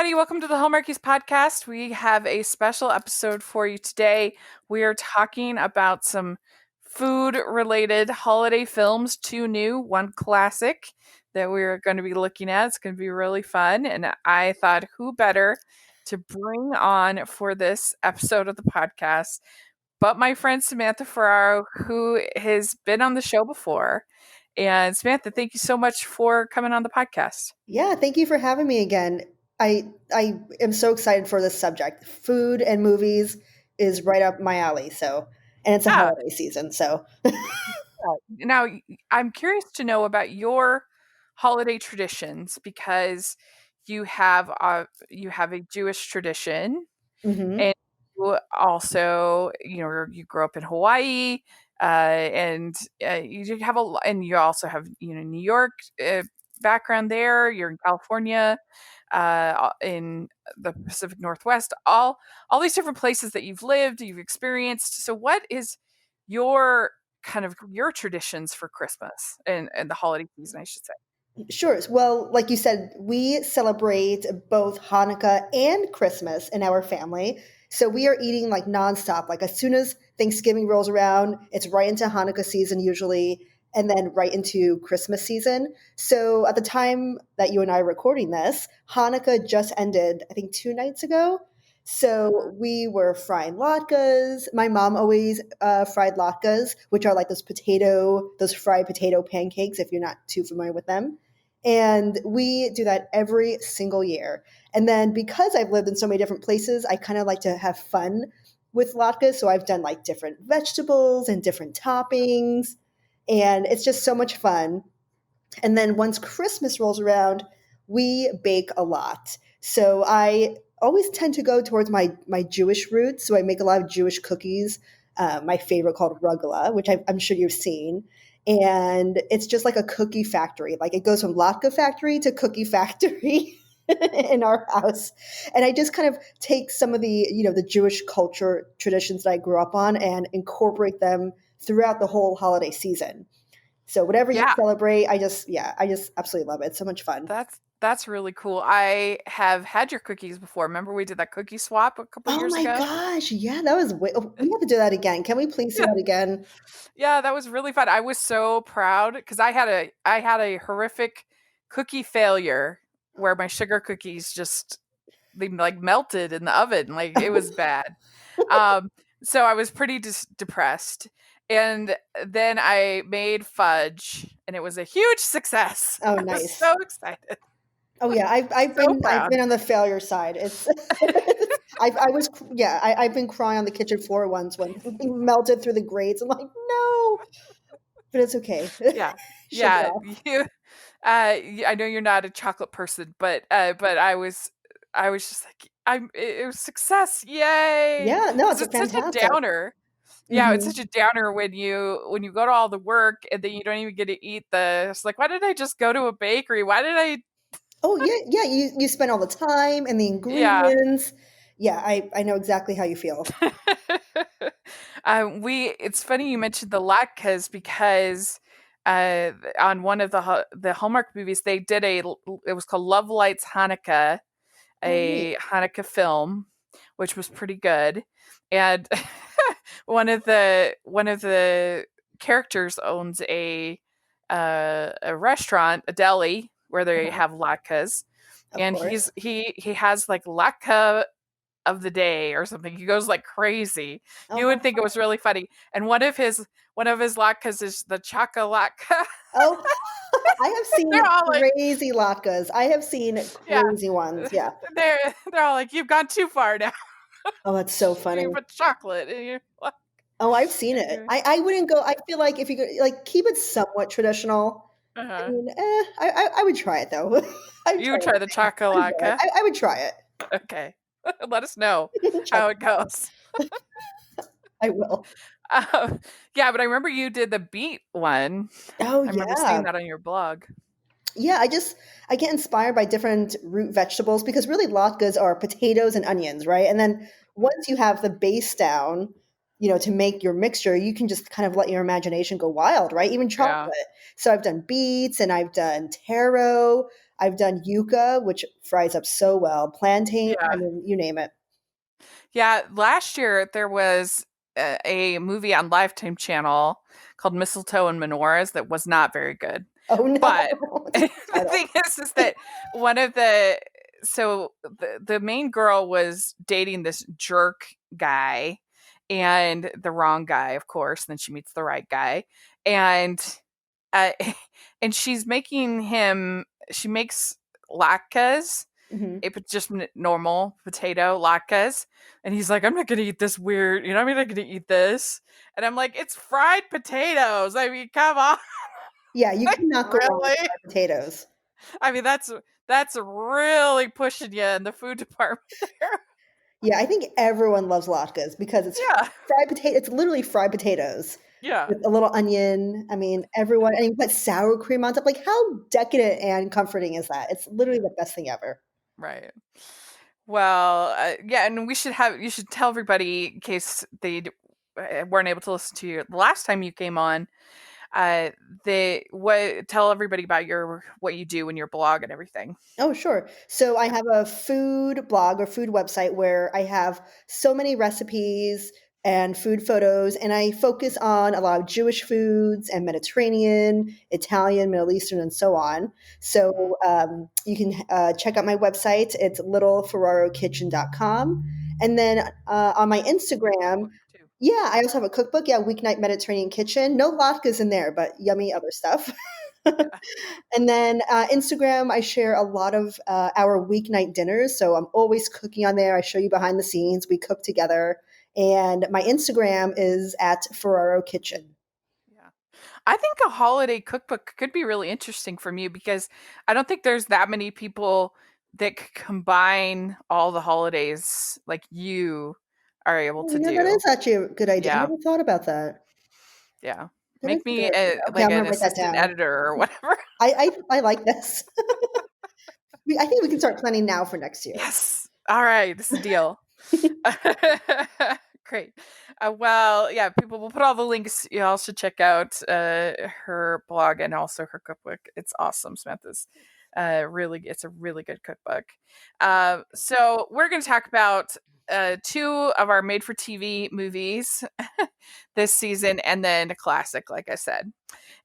everybody. Welcome to the Hallmarkies Podcast. We have a special episode for you today. We are talking about some food-related holiday films, 2 new, 1 classic that we're going to be looking at. It's going to be really fun, and I thought who better to bring on for this episode of the podcast but my friend Samantha Ferraro, who has been on the show before. And Samantha, thank you so much for coming on the podcast. Yeah, thank you for having me again. I am so excited for this subject. Food and movies is right up my alley. And it's a holiday season. So now I'm curious to know about your holiday traditions because you have a Jewish tradition, and you also you grew up in Hawaii, and you have and you also have New York background there. You're in California, in the Pacific Northwest, all these different places that you've lived, you've experienced. So what is your your traditions for Christmas and the holiday season, I should say? Sure. Well, like you said, we celebrate both Hanukkah and Christmas in our family. So we are eating like nonstop. Like as soon as Thanksgiving rolls around, it's right into Hanukkah season usually, and then right into Christmas season. So at the time that you and I are recording this, Hanukkah just ended, I think 2 nights ago. So we were frying latkes. My mom always fried latkes, which are like those fried potato pancakes, if you're not too familiar with them. And we do that every single year. And then because I've lived in so many different places, I kind of like to have fun with latkes. So I've done like different vegetables and different toppings. And it's just so much fun. And then once Christmas rolls around, we bake a lot. So I always tend to go towards my Jewish roots. So I make a lot of Jewish cookies. My favorite called rugula, which I'm sure you've seen. And it's just like a cookie factory. Like it goes from latke factory to cookie factory in our house. And I just kind of take some of the, the Jewish culture traditions that I grew up on and incorporate them throughout the whole holiday season. So whatever you celebrate, I just absolutely love it. It's so much fun. That's really cool. I have had your cookies before. Remember we did that cookie swap a couple years ago? Oh my gosh. Yeah, that was we have to do that again. Can we please do that again? Yeah, that was really fun. I was so proud because I had a horrific cookie failure where my sugar cookies they like melted in the oven. Like it was bad. So I was pretty depressed. And then I made fudge and it was a huge success. Oh, nice. I was so excited. Oh yeah, I've been on the failure side. It's I've been crying on the kitchen floor once when it melted through the grates. I'm like, no, but it's okay. Yeah, yeah. I know you're not a chocolate person, but I was just like, it was success, yay! Yeah, no, it's such a downer. Yeah, it's such a downer when you go to all the work and then you don't even get to eat it's like, why did I just go to a bakery? Why did I? Oh yeah. You spend all the time and the ingredients. Yeah, I know exactly how you feel. It's funny you mentioned the latkes because on one of the Hallmark movies they did it was called Love Lights Hanukkah, a Hanukkah film, which was pretty good. And one of the characters owns a restaurant, a deli where they have latkes, and he has like latke of the day or something. He goes like crazy. You would think it was really funny. And one of his latkes is the chaka-latke. Oh, I have seen crazy latkes. I have seen crazy ones. Yeah, they're all like, "You've gone too far now." Oh, that's so funny. You put chocolate in your. Oh, I've seen it. I wouldn't go. I feel like if you could, like, keep it somewhat traditional. I mean, I would try it though. You would try the chaka-latke? I would try it. Okay. Let us know how it goes. I will. Yeah, but I remember you did the beet one. Oh, yeah. I remember seeing that on your blog. Yeah, I get inspired by different root vegetables because really latkes are potatoes and onions, right? And then once you have the base down, to make your mixture, you can just kind of let your imagination go wild, right? Even chocolate. Yeah. So I've done beets and I've done taro. I've done yuca, which fries up so well. Plantain, I Yeah. mean, you name it. Yeah, last year there was a movie on Lifetime Channel called Mistletoe and Menorahs that was not very good. Oh no, But it's a the title. thing is that one of the main girl was dating this jerk guy, and the wrong guy, of course. Then she meets the right guy, and uh, and she's making him. She makes latkes, Hmm. it was just normal potato latkes. And he's like, I'm not going to eat this weird, I'm not going to eat this. And I'm like, it's fried potatoes. I mean, come on. Yeah, you Like, cannot go wrong with really? fried potatoes. I mean, that's really pushing you in the food department there. Yeah, I think everyone loves latkes because it's Yeah. fried potato. It's literally fried potatoes Yeah. with a little onion. I mean, everyone, and you put sour cream on top. Like, how decadent and comforting is that? It's literally the best thing ever. Right. Well, yeah, and you should tell everybody in case weren't able to listen to you the last time you came on. Tell everybody about what you do in your blog and everything. Oh, sure. So I have a food blog or food website where I have so many recipes and food photos, and I focus on a lot of Jewish foods and Mediterranean, Italian, Middle Eastern, and so on. Mhm. So you can check out my website. It's littleferrarokitchen.com. And then on my You have a Instagram, cookbook too. yeah, I also have a cookbook. Yeah, Weeknight Mediterranean Kitchen. No latkes in there, but yummy other stuff. Yeah. And then Instagram, I share a lot of our weeknight dinners. So I'm always cooking on there. I show you behind the scenes. We cook together. And my Instagram is at Ferraro Kitchen. Yeah. I think a holiday cookbook could be really interesting for me because I don't think there's that many people that could combine all the holidays like you are able Oh, to yeah, that do. is actually a good idea. I Yeah. never thought about that. Yeah. That is Make a good me idea. Okay, like I'm an gonna write that assistant down. editor or whatever. I like this. I think we can start planning now for next year. Yes. All right. This is a deal. Great. Well, yeah, people will put all the links. You all should check out her blog and also her cookbook. It's awesome. Samantha's it's a really good cookbook. So we're going to talk about two of our made for TV movies this season and then a classic, like I said.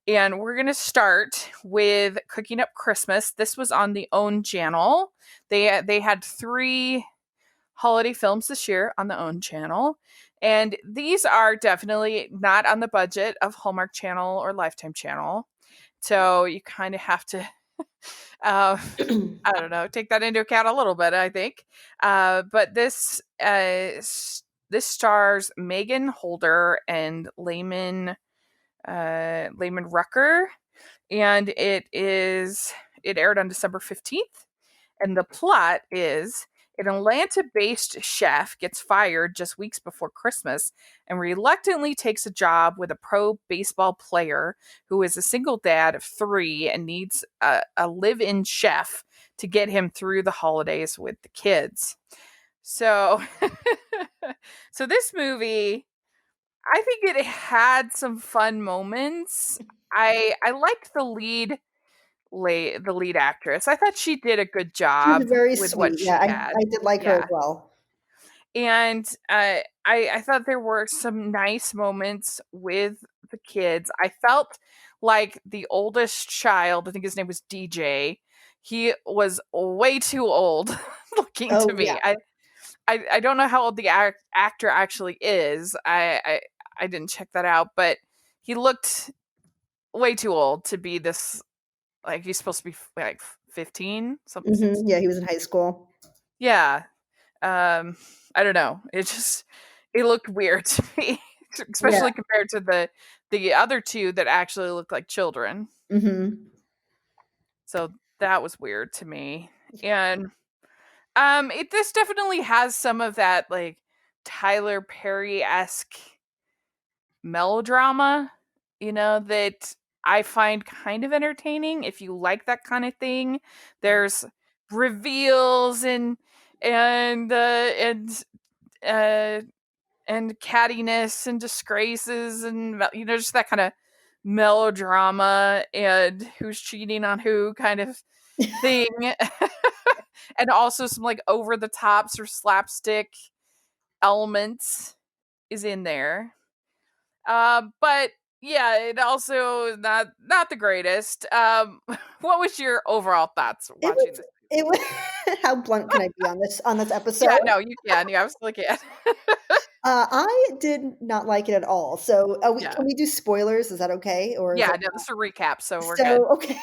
And we're going to start with Cooking Up Christmas. This was on the OWN channel. They had three holiday films this year on the OWN channel. And these are definitely not on the budget of Hallmark Channel or Lifetime Channel. So you kind of have to, uh, I don't know, take that into account a little bit, I think. But this stars Megan Holder and Layman Rucker, and it aired on December 15th. And the plot is an Atlanta based chef gets fired just weeks before Christmas and reluctantly takes a job with a pro baseball player who is a single dad of three and needs a live in chef to get him through the holidays with the kids. So, so this movie, I think it had some fun moments. I liked the lead actress. I thought she did a good She was job very with what sweet. Yeah, she had. I did like her as Yeah. well. And I thought there were some nice moments with the kids. I felt like the oldest child, I think his name was DJ, he was way too old looking to Oh, yeah. me. I don't know how old the actor actually is. I didn't check that out, but he looked way too old to be this, like he's supposed to be like 15 something. Yeah, he was in high school. Yeah. I don't know, it looked weird to me, Yeah. especially compared to the other two that actually looked like children. Hmm. So that was weird to me. And this definitely has some of that like Tyler Perry-esque melodrama, that I find kind of entertaining if you like that kind of thing. There's reveals and uh and cattiness and disgraces and just that kind of melodrama and who's cheating on who kind of thing. And also some like over the tops or slapstick elements is in there. But yeah, it also not the greatest. What was your overall thoughts It watching was this it movie? was how blunt can I be on this episode? Yeah, no, you can. You absolutely can. I did not like it at all. So, Yeah. can we do spoilers? Is that okay, or is Yeah, it no, this is a recap, so we're good. so? Okay,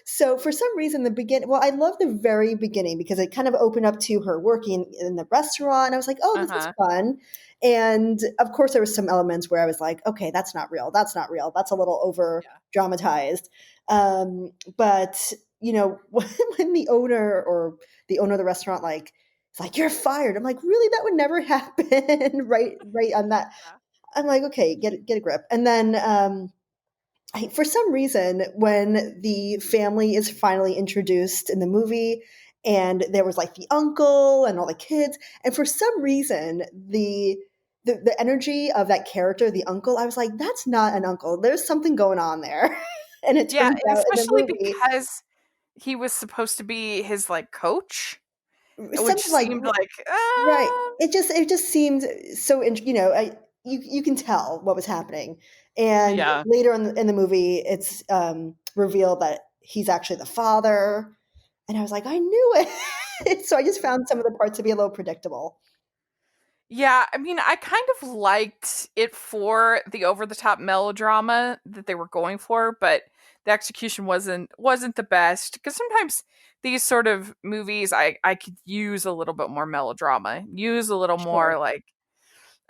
so for some reason the begin. Well, I love the very beginning because it kind of opened up to her working in the restaurant. I was like, oh, this is Uh-huh. fun. And of course, there was some elements where I was like, okay, that's not real. That's not real. That's a little over Yeah. dramatized. But when the owner of the restaurant it's like, you're fired. I'm like, really? That would never happen. Right on that. Yeah. I'm like, okay, get a grip. And then for some reason, when the family is finally introduced in the movie, and there was like the uncle and all the kids, and for some reason, the energy of that character, the uncle, I was like, that's not an uncle. There's something going on there. And it Yeah, turns out in the especially movie, because he was supposed to be his like coach, which something like seemed like right. It just seemed so you can tell what was happening. And yeah. later in the movie, it's revealed that he's actually the father. And I was like, I knew it. So I just found some of the parts to be a little predictable. Yeah, I mean, I kind of liked it for the over the top melodrama that they were going for, but the execution wasn't the best because sometimes these sort of movies I could use a little bit more melodrama, use a little Sure. more like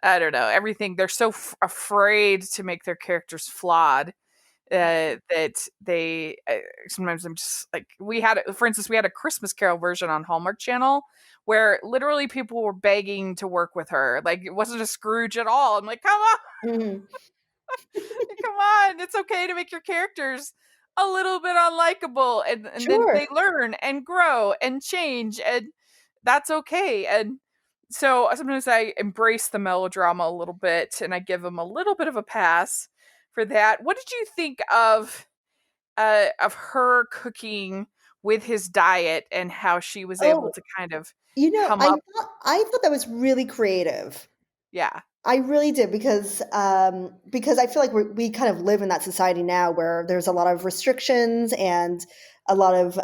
I don't know, everything. They're so afraid to make their characters flawed that they sometimes I'm just like for instance we had a Christmas Carol version on Hallmark Channel where literally people were begging to work with her, like it wasn't a Scrooge at all. I'm like, come on, Mhm. come on, it's okay to make your characters a little bit unlikable, and then Sure. they learn and grow and change, and that's okay. And so sometimes I embrace the melodrama a little bit and I give them a little bit of a pass for that. What did you think of her cooking with his diet and how she was able Oh, to kind of you know, come I up? thought I thought that was really creative. Yeah. I really did because I feel like we kind of live in that society now where there's a lot of restrictions and a lot of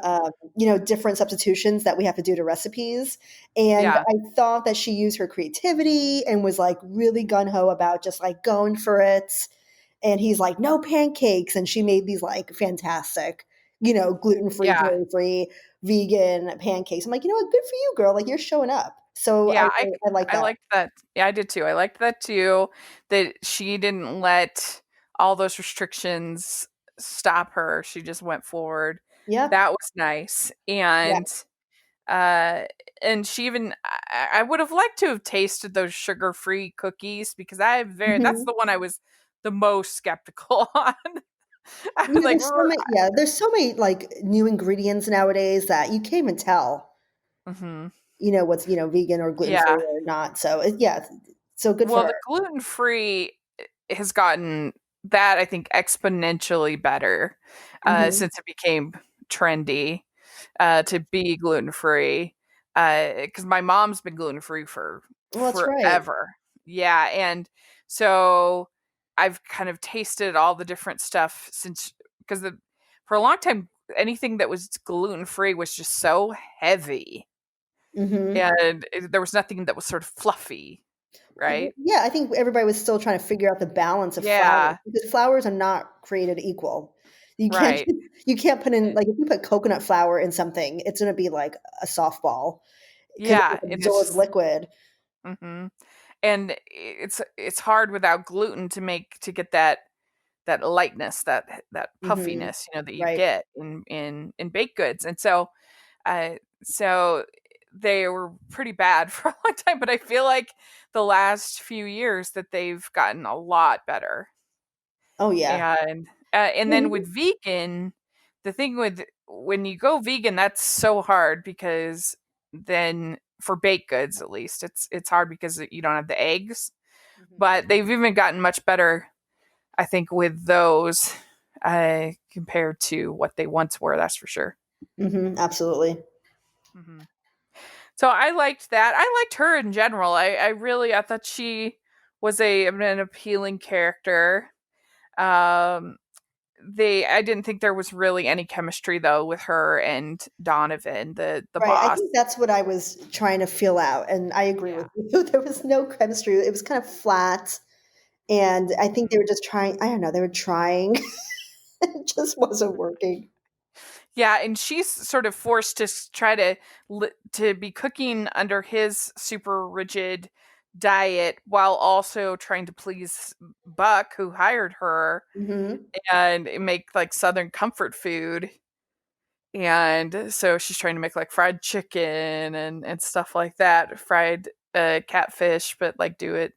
different substitutions that we have to do to recipes. And Yeah. I thought that she used her creativity and was like really gun ho about just like going for it. And he's like, no pancakes, and she made these like fantastic, gluten free, Yeah. dairy free, vegan pancakes. I'm like, you know what, good for you, girl. Like you're showing up. So Yeah, I like I that. liked that. Yeah, I did too. I liked that too, that she didn't let all those restrictions stop her. She just went forward. Yeah. That was nice. Yeah. Uh and she even I would have liked to have tasted those sugar-free cookies because that's Mhm. the one I was the most skeptical on. I was Yeah, like, there's so many like new ingredients nowadays that you can't even tell, mm-hmm. what's, vegan or gluten free Yeah. or not. So yeah, so good for Well, her. the gluten-free has gotten that I think exponentially better Hmm. since it became trendy to be gluten-free. Because my mom's been gluten-free for Well, that's right. forever. Yeah, and so I've kind of tasted all the different stuff since because for a long time anything that was gluten-free was just so heavy, Hmm. and there was nothing that was sort of fluffy, right? Yeah, I think everybody was still trying to figure out the balance of flours Yeah, because flours are not created equal. You can't right. you can't put in Eh, like if you put coconut flour in something, it's going to be like a softball because yeah, it and it's absorbs just liquid. mhm. And it's hard without gluten to get that lightness, that Hmm. puffiness, that you Right. get in baked goods. And so they were pretty bad for a long time, but I feel like the last few years that they've gotten a lot better. Oh yeah. And then with vegan, the thing with when you go vegan, that's so hard because then for baked goods at least, it's hard because you don't have the eggs. Mhm. But they've even gotten much better, I think, with those compared to what they once were. That's for sure. Absolutely. Mm-hmm. So I liked that. I liked her in general. I thought she was an appealing character. Um, I didn't think there was really any chemistry though with her and Donovan, the Right. I boss. think that's what I was trying to feel out. And I agree Yeah. with you. There was no chemistry. It was kind of flat. And I think they were just trying, I don't know, they were trying. It just wasn't working. Yeah, and she's sort of forced to try to be cooking under his super rigid diet while also trying to please Buck, who hired her, Hmm. and make like Southern comfort food. And so she's trying to make like fried chicken and stuff like that, fried catfish, but like do it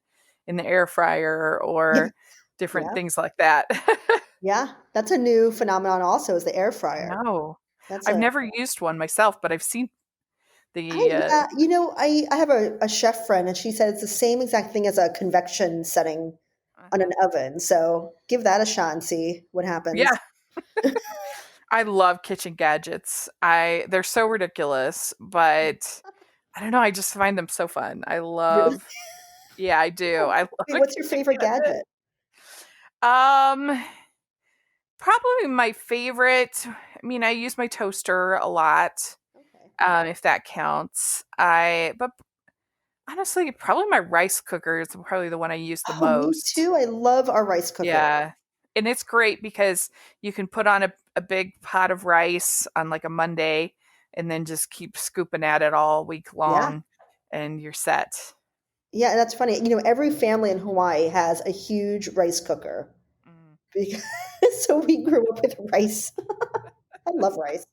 in the air fryer Yeah. or different Yeah. things like that. Yeah. That's a new phenomenon also is the air fryer. No, That's I've a never used one myself, but I've seen I the yeah, I have a chef friend and she said it's the same exact thing as a convection setting on an uh-huh. oven. So give that a shot and see what Yeah, happens. I love kitchen gadgets. They're so ridiculous, but I don't know, I just find them so fun. Really? Yeah, I do. I love Wait, a what's your kitchen favorite gadget. gadget? Um, Probably my favorite. I mean, I use my toaster a lot, Okay. if that counts. But honestly, probably my rice cooker is probably the one I use the Oh, me most. too. I love our rice cooker. Yeah. And it's great because you can put on a big pot of rice on like a Monday and then just keep scooping at it all week Yeah. long and you're set. Yeah, and that's funny. Every family in Hawaii has a huge rice cooker Mm. because so we grew up with rice. I love rice.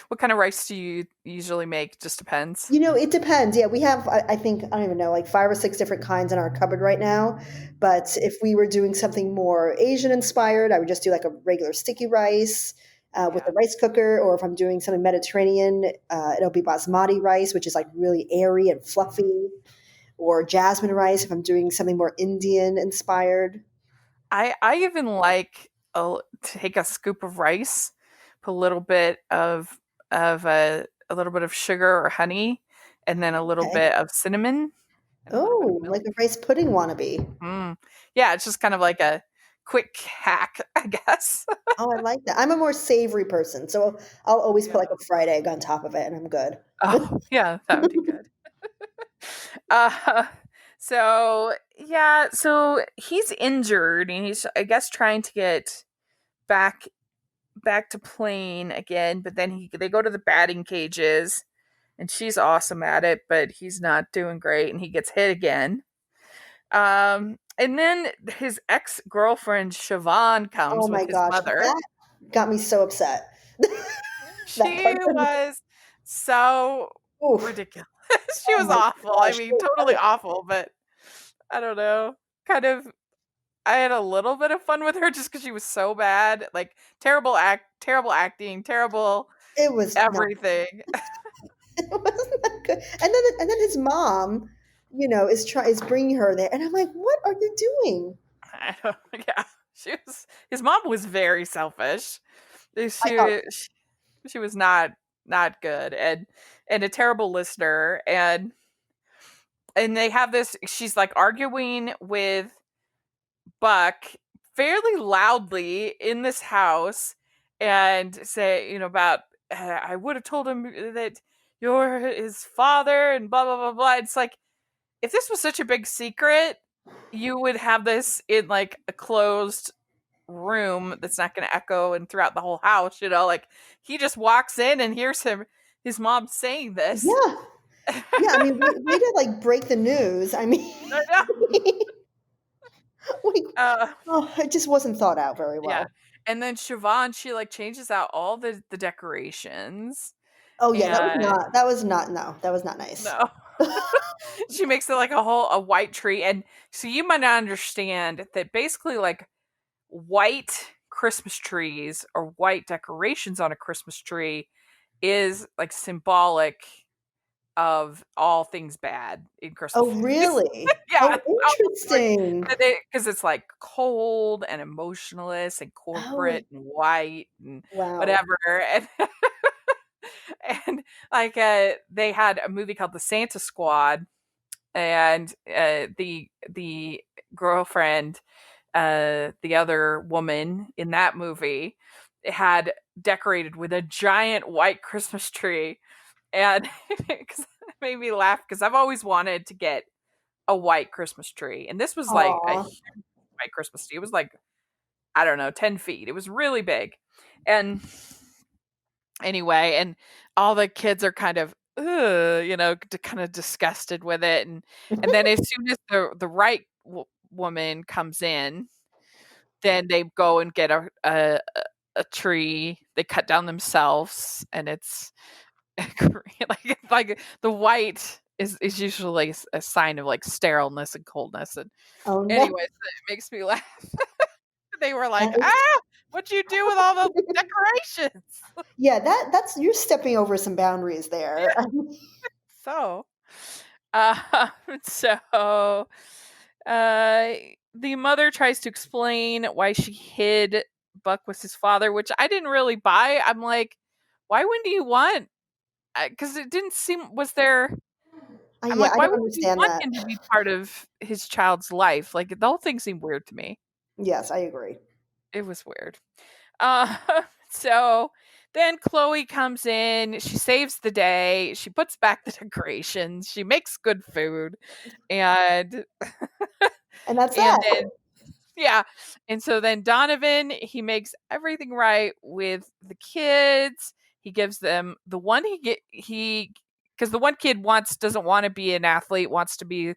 What kind of rice do you usually make? Just depends. It depends. Yeah, we have, I think, I don't even know, like 5 or 6 different kinds in our cupboard right now. But if we were doing something more Asian inspired, I would just do like a regular sticky rice with Yeah. a rice cooker. Or if I'm doing something Mediterranean, it'll be basmati rice, which is like really airy and Mm. fluffy. Or jasmine rice if I'm doing something more Indian inspired. I even like take a scoop of rice, put a little bit of a little bit of sugar or honey, and then a little Okay. bit of cinnamon and a little bit of Oh, like milk. a rice pudding wannabe. Mm. Yeah, it's just kind of like a quick hack, I guess. Oh, I like that. I'm a more savory person, so I'll always put like Yeah. a fried egg on top of it, and I'm good. Oh, yeah, that would be good. Uh, so yeah, so he's injured and he's I guess trying to get back back to playing again, but then they go to the batting cages and she's awesome at it, but he's not doing great and he gets hit again. And then his ex-girlfriend Siobhan Oh comes with my his gosh, mother. that got me so upset. That She part. was so Oof. ridiculous. She Oh was my awful. I gosh. mean, totally awful, but I don't know. Kind of I had a little bit of fun with her just because she was so bad. Like terrible acting, terrible It was not. everything. It wasn't that good. And then his mom, is bringing her there, and I'm like, what are you doing? I don't, yeah, his mom was very selfish. I know. She was not good and a terrible listener and they have this she's like arguing with Buck fairly loudly in this house and say, about I would have told him that you're his father and blah blah blah blah. It's like if this was such a big secret, you would have this in like a closed room that's not going to echo and throughout the whole house, like he just walks in and hears his mom saying this. Yeah. Yeah. I mean, way to like break the news. I mean, I know. like, Uh, oh, it just wasn't thought out very yeah. well. And then Siobhan, she like changes out all the decorations Oh yeah, and no, that was not nice. no. She makes it like a white tree. And so you might not understand that basically like white Christmas trees or white decorations on a Christmas tree is like symbolic of all things bad in Christmas Oh, movies. really? Yeah, Oh, it's almost like interesting. because it's like cold and emotionless and Oh, corporate and white and wow. whatever. And, and like they had a movie called The Santa Squad, and the girlfriend, the other woman in that movie, had decorated with a giant white Christmas tree, and cause it made me laugh because I've always wanted to get a white Christmas tree, and this was like a Aw. huge white Christmas tree. It was like, I don't know, 10 feet. It was really big, and anyway, and all the kids are kind of, kind of disgusted with it, and then as soon as the right woman comes in, then they go and get a tree. They cut down themselves, and it's like the white is usually a sign of like sterileness and coldness. And Oh, no. anyway, so it makes me laugh. They were like, That is what'd you do with all those decorations? yeah, that's you're stepping over some boundaries there. So, uh, so, uh, the mother tries to explain why she hid Buck with his father, which I didn't really buy. I'm like, why wouldn't you want? Because it didn't seem was there. I'm Yeah, like, I why don't wouldn't you understand want that. him to be part of his child's life? Like the whole thing seemed weird to me. Yes, I agree. It was weird. Uh, so then Chloe comes in. She saves the day. She puts back the decorations. She makes good food, and And that's and that. then yeah, and so then Donovan, he makes everything right with the kids. He gives them the one he because the one kid doesn't want to be an athlete, wants to be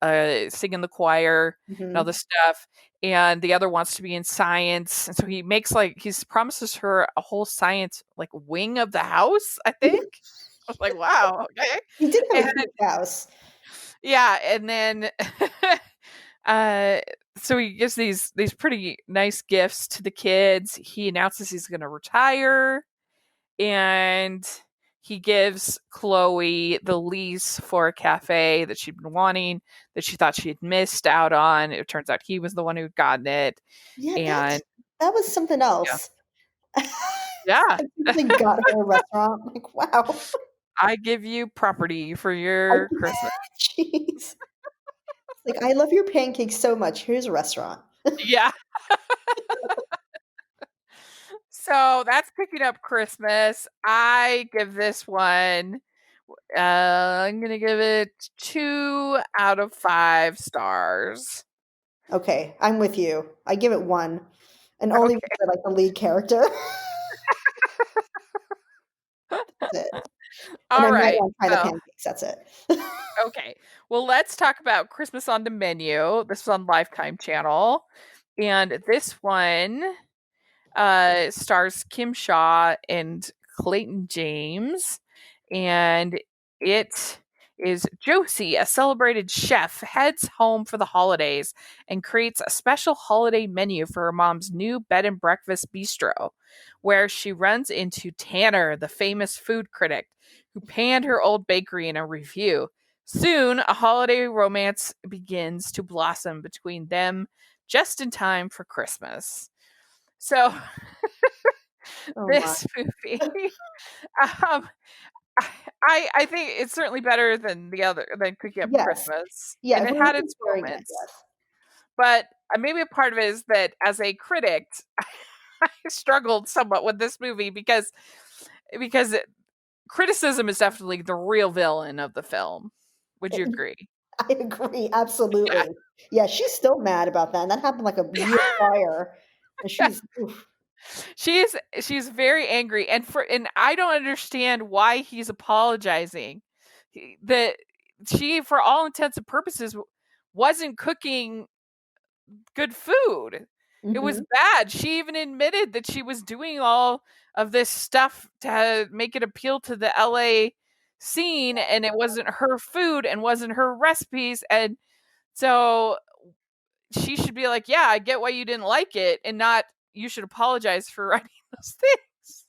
sing in the choir and all Mhm. this stuff, and the other wants to be in science, and so he promises her a whole science like wing of the house, I think. I was like, wow, okay. He did have a And huge house. yeah, and then uh so he gives these pretty nice gifts to the kids. He announces he's going to retire, and he gives Chloe the lease for a cafe that she'd been wanting, that she thought she had missed out on. It turns out he was the one who'd gotten it. Yeah, And that was something yeah, else. yeah, I really got her a restaurant. I'm like, wow. I give you property for I your Christmas. jeez. Like, I love your pancakes so much. Here's a restaurant. Yeah. So that's picking up Christmas. I give this one, I'm going to give it 2 out of 5 stars. Okay, I'm with you. I give it 1, and only Okay. because I like the lead character. That's it. And All I might right. wanna try the So, pancakes, that's it. okay. Well, let's talk about Christmas on the Menu. This is on Lifetime Channel. And this one stars Kim Shaw and Clayton James. And it is Josie, a celebrated chef, heads home for the holidays and creates a special holiday menu for her mom's new bed and breakfast bistro, where she runs into Tanner, the famous food critic, who panned her old bakery in a review. Soon, a holiday romance begins to blossom between them just in time for Christmas. So, Oh my. this movie, um, I think it's certainly better than Cooking Up Yes. Christmas, Yeah, and if it we're had looking its comparing it, moments. yes. But maybe a part of it is that as a critic, I struggled somewhat with this movie because criticism is definitely the real villain of the film. Would you agree? I agree, Yeah. absolutely. Yeah, she's still mad about that, and that happened, like, a year prior, and she's oof. She's very angry, and I don't understand why he's apologizing. That she, for all intents and purposes, wasn't cooking good food. It was Mhm. bad. She even admitted that she was doing all of this stuff to make it appeal to the LA scene, and it wasn't her food and wasn't her recipes. And so she should be like, yeah, I get why you didn't like it, and not you should apologize for writing those things.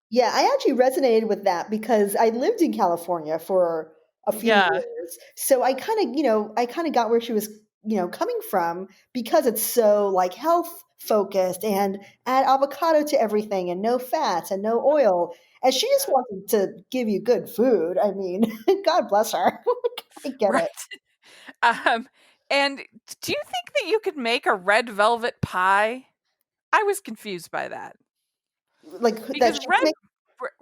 Yeah, I actually resonated with that because I lived in California for a few Yeah. years. So I kind of got where she was, coming from, because it's so like health focused and add avocado to everything and no fats and no oil. And she just Yeah. wanted to give you good food. I mean, God bless her. I get Right. it. And do you think that you could make a red velvet pie? I was confused by that Like that because she can make.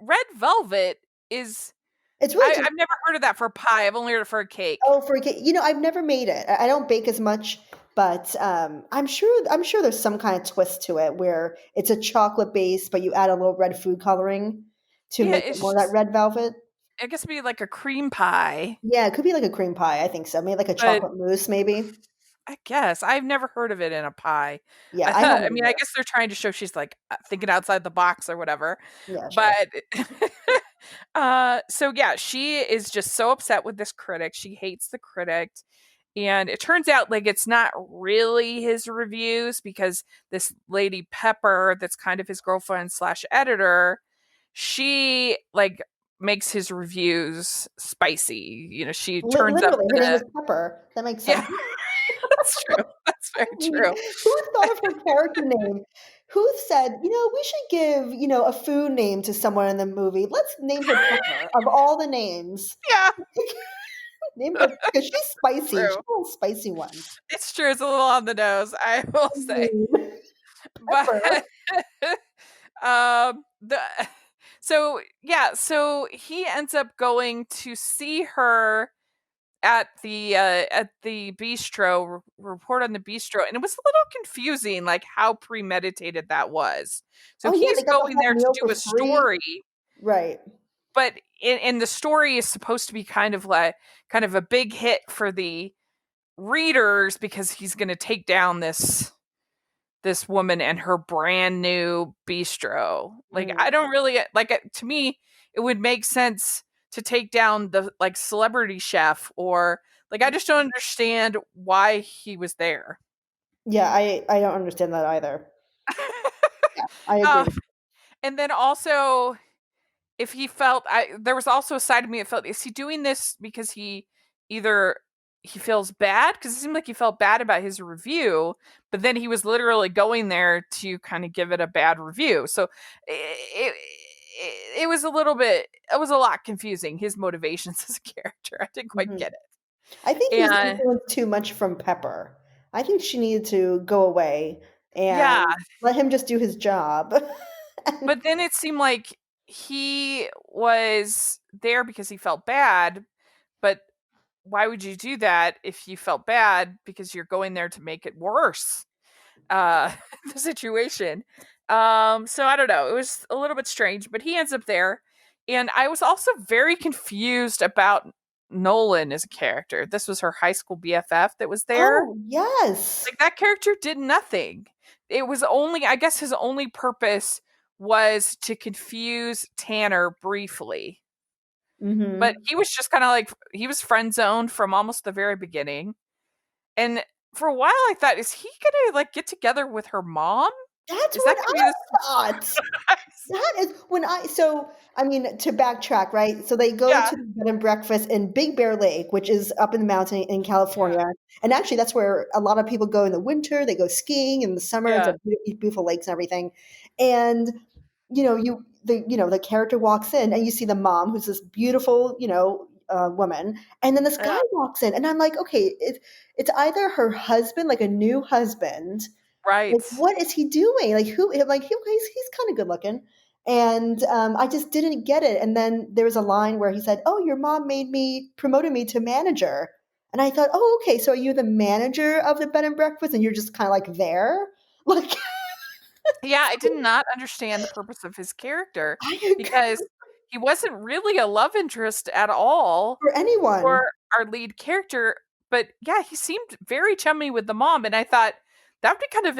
red velvet is It's really just. I've never heard of that for pie. I've only heard it for a cake. Oh, for a cake. I've never made it. I don't bake as much, but I'm sure there's some kind of twist to it where it's a chocolate base, but you add a little red food coloring to Yeah, make it it's more that just red velvet. I guess it'd be like a cream pie, Yeah, it could be like a cream pie. I think so. Maybe like a but chocolate mousse, maybe. I guess I've never heard of it in a pie. Yeah, I I thought, haven't I mean, I either. guess they're trying to show she's like thinking outside the box or whatever. Yeah, But sure. so yeah, she is just so upset with this critic. She hates the critic. And it turns out like it's not really his reviews because this lady Pepper, that's kind of his girlfriend slash editor, she like makes his reviews spicy. She turns up Literally, her name the is Pepper. That makes yeah, sense. that's true. That's very I mean, true. who thought of her character name? Who said, we should give, a food name to someone in the movie? Let's name her Pepper of all the names. Yeah, Name her because she's spicy. She's true. a little spicy one. It's true. It's a little on the nose, I will say. Mm, But Pepper. the so he ends up going to see her at the bistro, report on the bistro, and it was a little confusing like how premeditated that was. So Oh yeah, he's they got the going whole there to meal do for a free. story, Right. but in the story is supposed to be kind of a big hit for the readers because he's going to take down this woman and her brand new bistro. Like Mm. I don't really like it. To me, it would make sense to take down the like celebrity chef or like I just don't understand why he was there. Yeah, I don't understand that either. Yeah, I uh, agree. and then also if he felt there was also a side of me that felt is he doing this because either he feels bad because it seemed like he felt bad about his review, but then he was literally going there to kind of give it a bad review. So it was a little bit it was a lot confusing his motivations as a character. I didn't quite Mhm. get I think it. he was And influenced too much from Pepper. I think she needed to go away yeah, and let him just do his job. but then it seemed like he was there because he felt bad, but why would you do that if you felt bad because you're going there to make it worse uh the situation. So I don't know, it was a little bit strange, but he ends up there. And I was also very confused about Nolan as a character. This was her high school BFF that was there. Oh, yes. Like that character did nothing. It was only, I guess his only purpose was to confuse Tanner briefly, but Mhm. he was just kind of like he was friend zoned from almost the very beginning. And for a while I thought, is he gonna like get together with her mom? That's Is that what gonna be I the thought. surprise? That is I mean, to backtrack, right? So they go Yeah, to the bed and breakfast in Big Bear Lake, which is up in the mountain in yeah, California. And actually, that's where a lot of people go in the winter. They go skiing in the summer. It's a yeah, beautiful lakes and everything. And the character walks in, and you see the mom, who's this beautiful, woman, and then this guy yeah. walks in, and I'm like, okay, it's either her husband, like a new husband, Right. like, what is he doing? Like, who? Like, he's kind of good looking, and I just didn't get it. And then there was a line where he said, "Oh, your mom promoted me to manager," and I thought, "Oh, okay, so are you the manager of the bed and breakfast, and you're just kind of like there?" Like, Yeah, I did not understand the purpose of his character I agree because he wasn't really a love interest at all for anyone. for our lead character. But yeah, he seemed very chummy with the mom, and I thought that would be kind of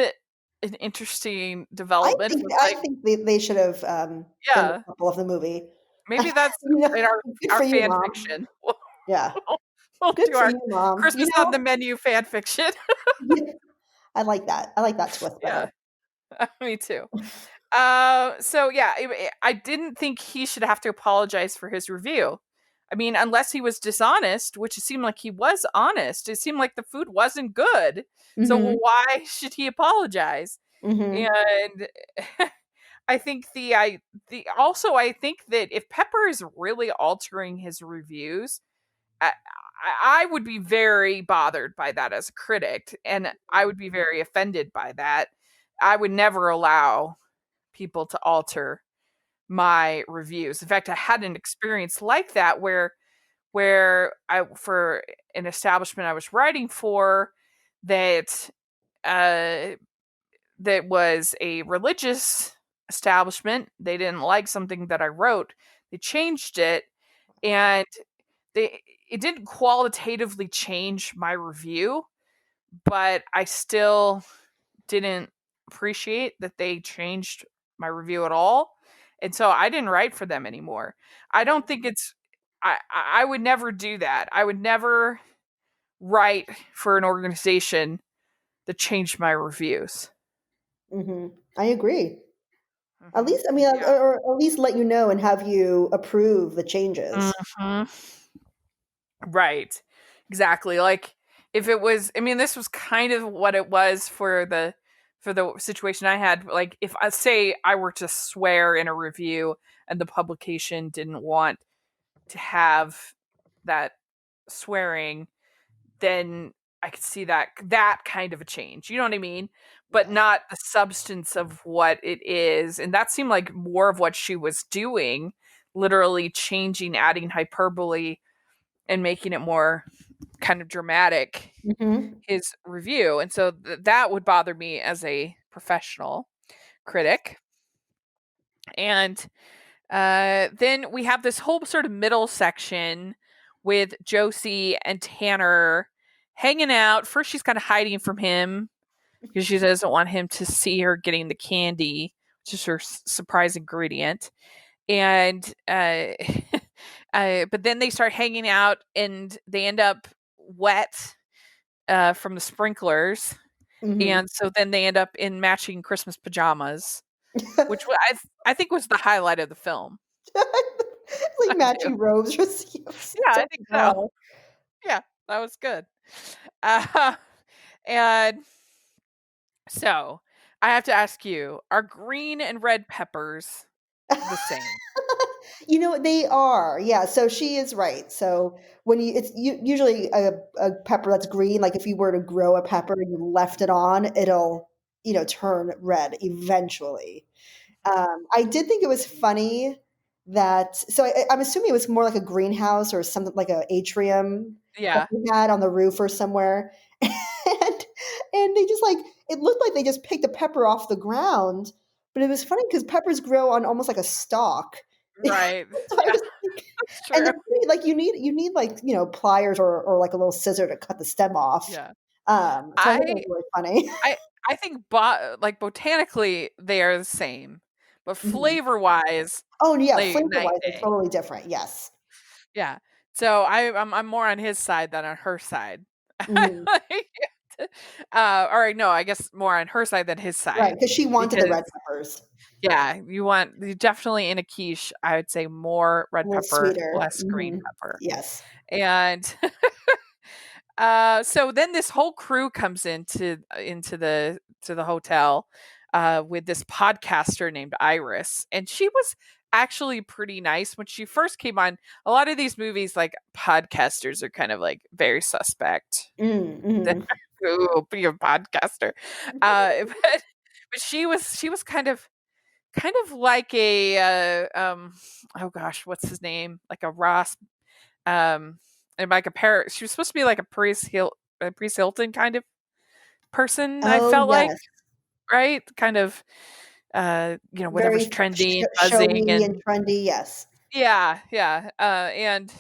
an interesting I development. If think it's I like, think they should have been the yeah, couple of the movie. maybe that's in Good our for you, fan mom. fiction. Yeah, We'll good do for our you, mom. Christmas on the menu fan fiction. I like that. I like that twist Yeah, better. me too. So yeah, I didn't think he should have to apologize for his review. I mean, unless he was dishonest, which it seemed like he was honest, it seemed like the food wasn't good. So Mm-hmm. why should he apologize? Mm-hmm. And I think I think that if Pepper is really altering his reviews, I, I would be very bothered by that as a critic, and I would be very offended by that. I would never allow people to alter my reviews. In fact, I had an experience like that where I for an establishment I was writing for that uh that was a religious establishment. They didn't like something that I wrote. They changed it, and it didn't qualitatively change my review, but I still didn't appreciate that they changed my review at all. And so I didn't write for them anymore. I don't think it's I would never do that. I would never write for an organization that changed my reviews. Mm-hmm. I agree. At Hmm. least, I mean, Yeah. or at least let you know and have you approve the changes. Hmm. Right. Exactly. Like if it was, I mean, this was kind of what it was for the situation I had. Like if I say I were to swear in a review and the publication didn't want to have that swearing, then I could see that kind of a change. You know what I mean? But Yes. not the substance of what it is. And that seemed like more of what she was doing, literally changing, adding hyperbole and making it more kind of dramatic, Mm-hmm. his review. And so that would bother me as a professional critic. And then we have this whole sort of middle section with Josie and Tanner hanging out. First, she's kind of hiding from him because she doesn't want him to see her getting the candy, which is her surprise ingredient. And but then they start hanging out, and they end up wet from the sprinklers, Mm-hmm. and so then they end up in matching Christmas pajamas, which I think was the highlight of the film. I Like do. matching robes. Yeah, I think so. Yeah, that was good. Uh, and so I have to ask you: are green and red peppers the same? You know, they are. Yeah. So she is right. So when it's usually a pepper that's green, like if you were to grow a pepper and you left it on, it'll, turn red eventually. I did think it was funny that, so I'm assuming it was more like a greenhouse or something like a atrium that Yeah, they had on the roof or somewhere. And they just like, it looked like they just picked a pepper off the ground, but it was funny because peppers grow on almost like a stalk. right. So I Yeah, was like, that's and true. they're pretty, like you need like, pliers or like a little scissor to cut the stem off. Yeah, So I thought that I was really funny. I I think like botanically they are the same, but Mhm. flavor wise, Oh, yeah, like night flavor-wise, and they're day. totally different. Yes. Yeah. So I'm more on his side than on her side. Mhm. Like, or no, I guess more on her side than his Right, side because she wanted the because red peppers. yeah, you definitely in a quiche. I would say more A red little pepper, sweeter. less green Mhm. pepper, Yes. and so then this whole crew comes into the hotel with this podcaster named Iris, and she was actually pretty nice when she first came on. A lot of these movies, like podcasters, are kind of like very suspect. Mm, mhm. Ooh, be a podcaster, but she was kind of like a oh gosh, what's his name? Like a Ross and like a pair. She was supposed to be like a Paris Hilton kind of person. I Oh, felt like, yes. right, kind of, Very whatever's trendy and buzzing, showy and and trendy, yes. yeah, yeah, and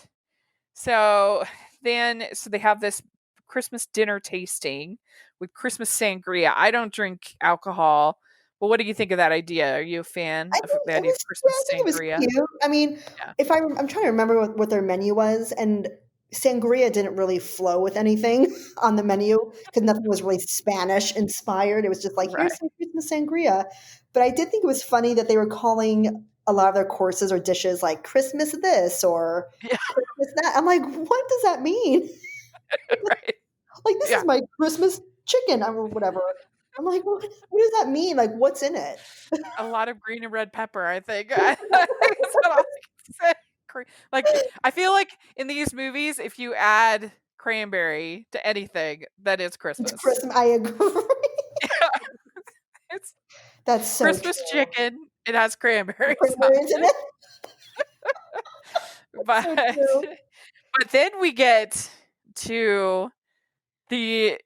so so they have this Christmas dinner tasting with Christmas sangria. I don't drink alcohol, but what do you think of that idea? Are you a fan I of think the it idea of was yeah, I Christmas think it was sangria? cute. I mean, Yeah, if I'm trying to remember what their menu was, and sangria didn't really flow with anything on the menu because nothing was really Spanish inspired. It was just like, right. "Here's some Christmas sangria." But I did think it was funny that they were calling a lot of their courses or dishes like Christmas this or Yeah. Christmas that. I'm like, what does that mean? Right. Like, this Yeah. is my Christmas chicken or whatever. I'm like, what does that mean? Like, what's in it? A lot of green and red pepper, I think. That's what I can say. Like, I feel like in these movies, if you add cranberry to anything, that is It's Christmas. Christmas. I agree. It's That's so Christmas true. chicken. It has cranberries on Cranberries in it. it. That's But so true. but then we get to the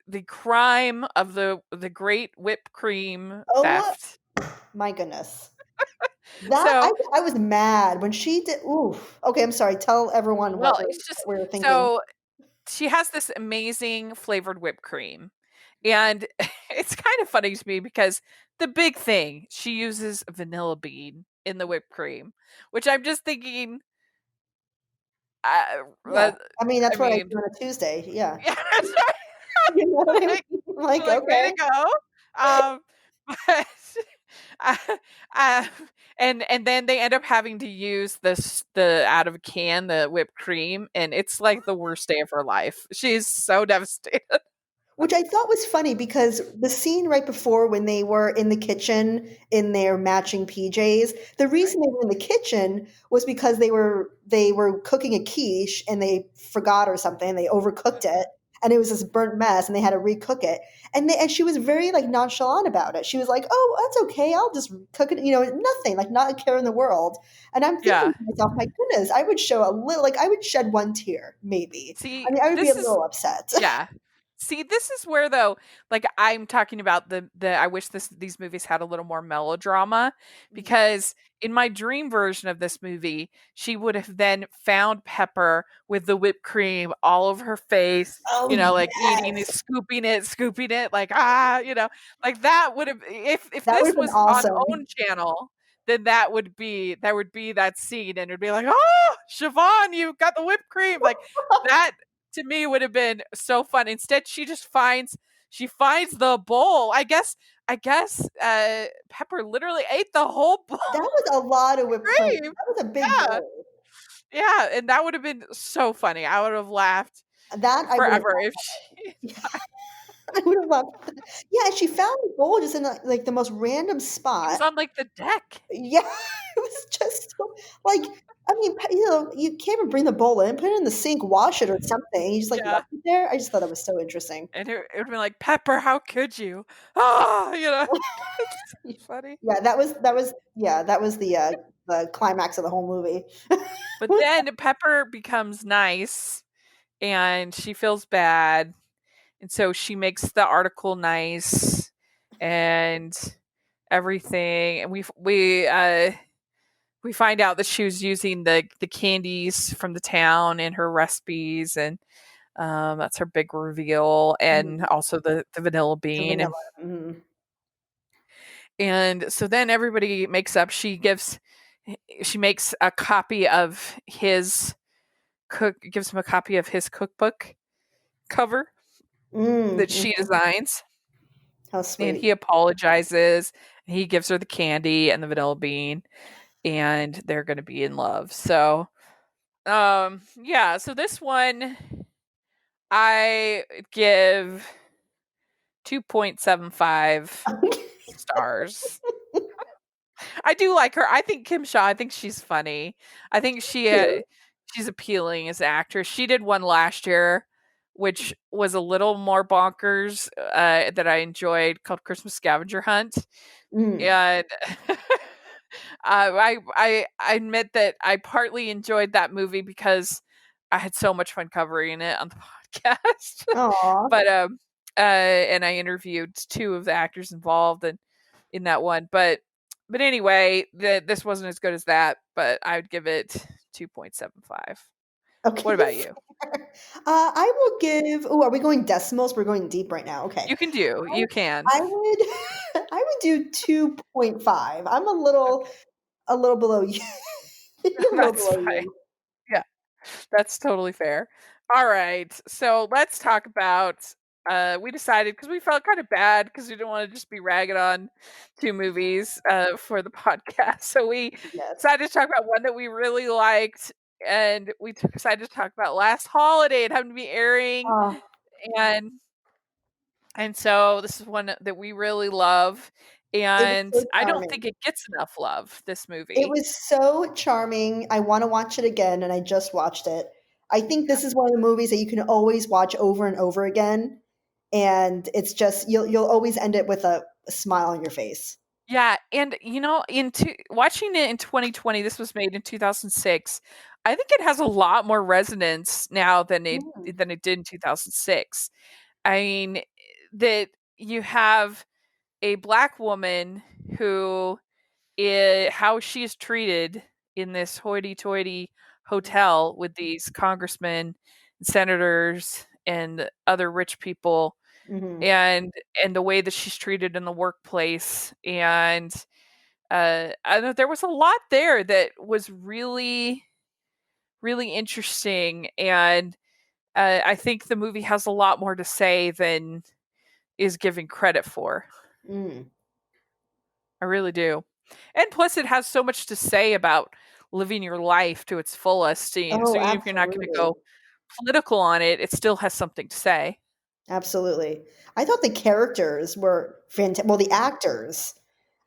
the crime of the great whipped cream Oh theft. my goodness. That So, I was mad when she did. Ooh. Okay, I'm sorry. Tell everyone well, what it's just we were thinking. so she has this amazing flavored whipped cream. And it's kind of funny to me because the big thing, she uses vanilla bean in the whipped cream, which I'm just thinking, Yeah. I mean, I that's what I mean, do on a Tuesday. Yeah. yeah, that's right. You know what I mean? Like, Like, like, way okay. to go. But uh, uh, and then they end up having to use the out of a can the whipped cream, and it's like the worst day of her life. She's so devastated. Which I thought was funny because the scene right before when they were in the kitchen in their matching PJs, the Right? reason they were in the kitchen was because they were cooking a quiche and they forgot or something, they overcooked it and it was this burnt mess and they had to recook it. And she was very like nonchalant about it. She was like, "Oh, that's okay. I'll just cook it, nothing, like not a care in the world." And I'm thinking Yeah. to myself, "My goodness, I would show a little like I would shed one tear maybe. I See, mean, I would be a this is little upset." yeah. See, this is where though, like I'm talking about the I wish these movies had a little more melodrama because in my dream version of this movie, she would have then found Pepper with the whipped cream all over her face, Oh, like eating it, yes. scooping it, like like that would have if That would this have been was on awesome. own channel, then that would be that scene and it'd be like, "Oh, Siobhan, you got the whipped cream." Like that to me would have been so fun. Instead, she finds the bowl. I guess Pepper literally ate the whole bowl That of was a lot of whipped cream. cream. That was a big Yeah. bowl. Yeah, and that would have been so funny. I would have laughed That I would have forever if she laughed. I would have laughed. Yeah, and she found the bowl just in like the most random it was spot. on like the deck. Yeah, it was just like I mean, you can't even bring the bowl in, put it in the sink, wash it or something. You just like Yeah. left it there. I just thought that was so interesting. And it would have been like, Pepper, how could you? Ah, it's so funny. Yeah, that was the climax of the whole movie. But then Pepper becomes nice and she feels bad. And so she makes the article nice and everything. And we find out that she was using the candies from the town in her recipes, and that's her big reveal. And Mhm. also the vanilla The bean, vanilla. Mhm. and so then everybody makes up. She makes a copy of his gives him a copy of his cookbook cover that Mm, she mhm. designs, How and sweet. he apologizes. And he gives her the candy and the vanilla bean, and they're going to be in love. So, yeah. So this one, I give 2.75 stars. I do like her. I think Kim Shaw. I think she's funny. I think Cute. she's appealing as an actress. She did one last year, which was a little more bonkers that I enjoyed, called Christmas Scavenger Hunt, Mm. and I admit that I partly enjoyed that movie because I had so much fun covering it on the podcast. Aw. But and I interviewed two of the actors involved and in that one. But anyway, this wasn't as good as that. But I would give it 2.75. Okay. What about you? I will give. Oh, are we going decimals? We're going deep right now. Okay. You can. I would. I would do 2.5. I'm Okay, a little below you. a little that's below fine. you. Yeah, that's totally fair. All right, so let's talk about we decided, because we felt kind of bad because we didn't want to just be ragging on two movies for the podcast. So we Yes. decided to talk about one that we really liked, and we decided to talk about Last Holiday. It happened to be airing, Oh, and so this is one that we really love, it was and so I don't charming. think it gets enough love, this It movie. was so charming. I want to watch it again, and I just watched it. I think Yeah. this is one of the movies that you can always watch over and over again, and it's just you'll always end it with a smile on your face. Yeah, and watching it in 2020, this was made in 2006. I think it has a lot more resonance now Mm, than it did in 2006. I mean, that you have a black woman who how she is treated in this hoity-toity hotel with these congressmen, senators, and other rich people, mhm, and the way that she's treated in the workplace. And I know there was a lot there that was really, really interesting, and I think the movie has a lot more to say than is given credit for. mm. I really do. And plus, it has so much to say about living your life to its fullest. So Oh, even if you're not going to absolutely. go political on it, it still has something to say. Absolutely. I thought the characters were fantastic. Well, the actors.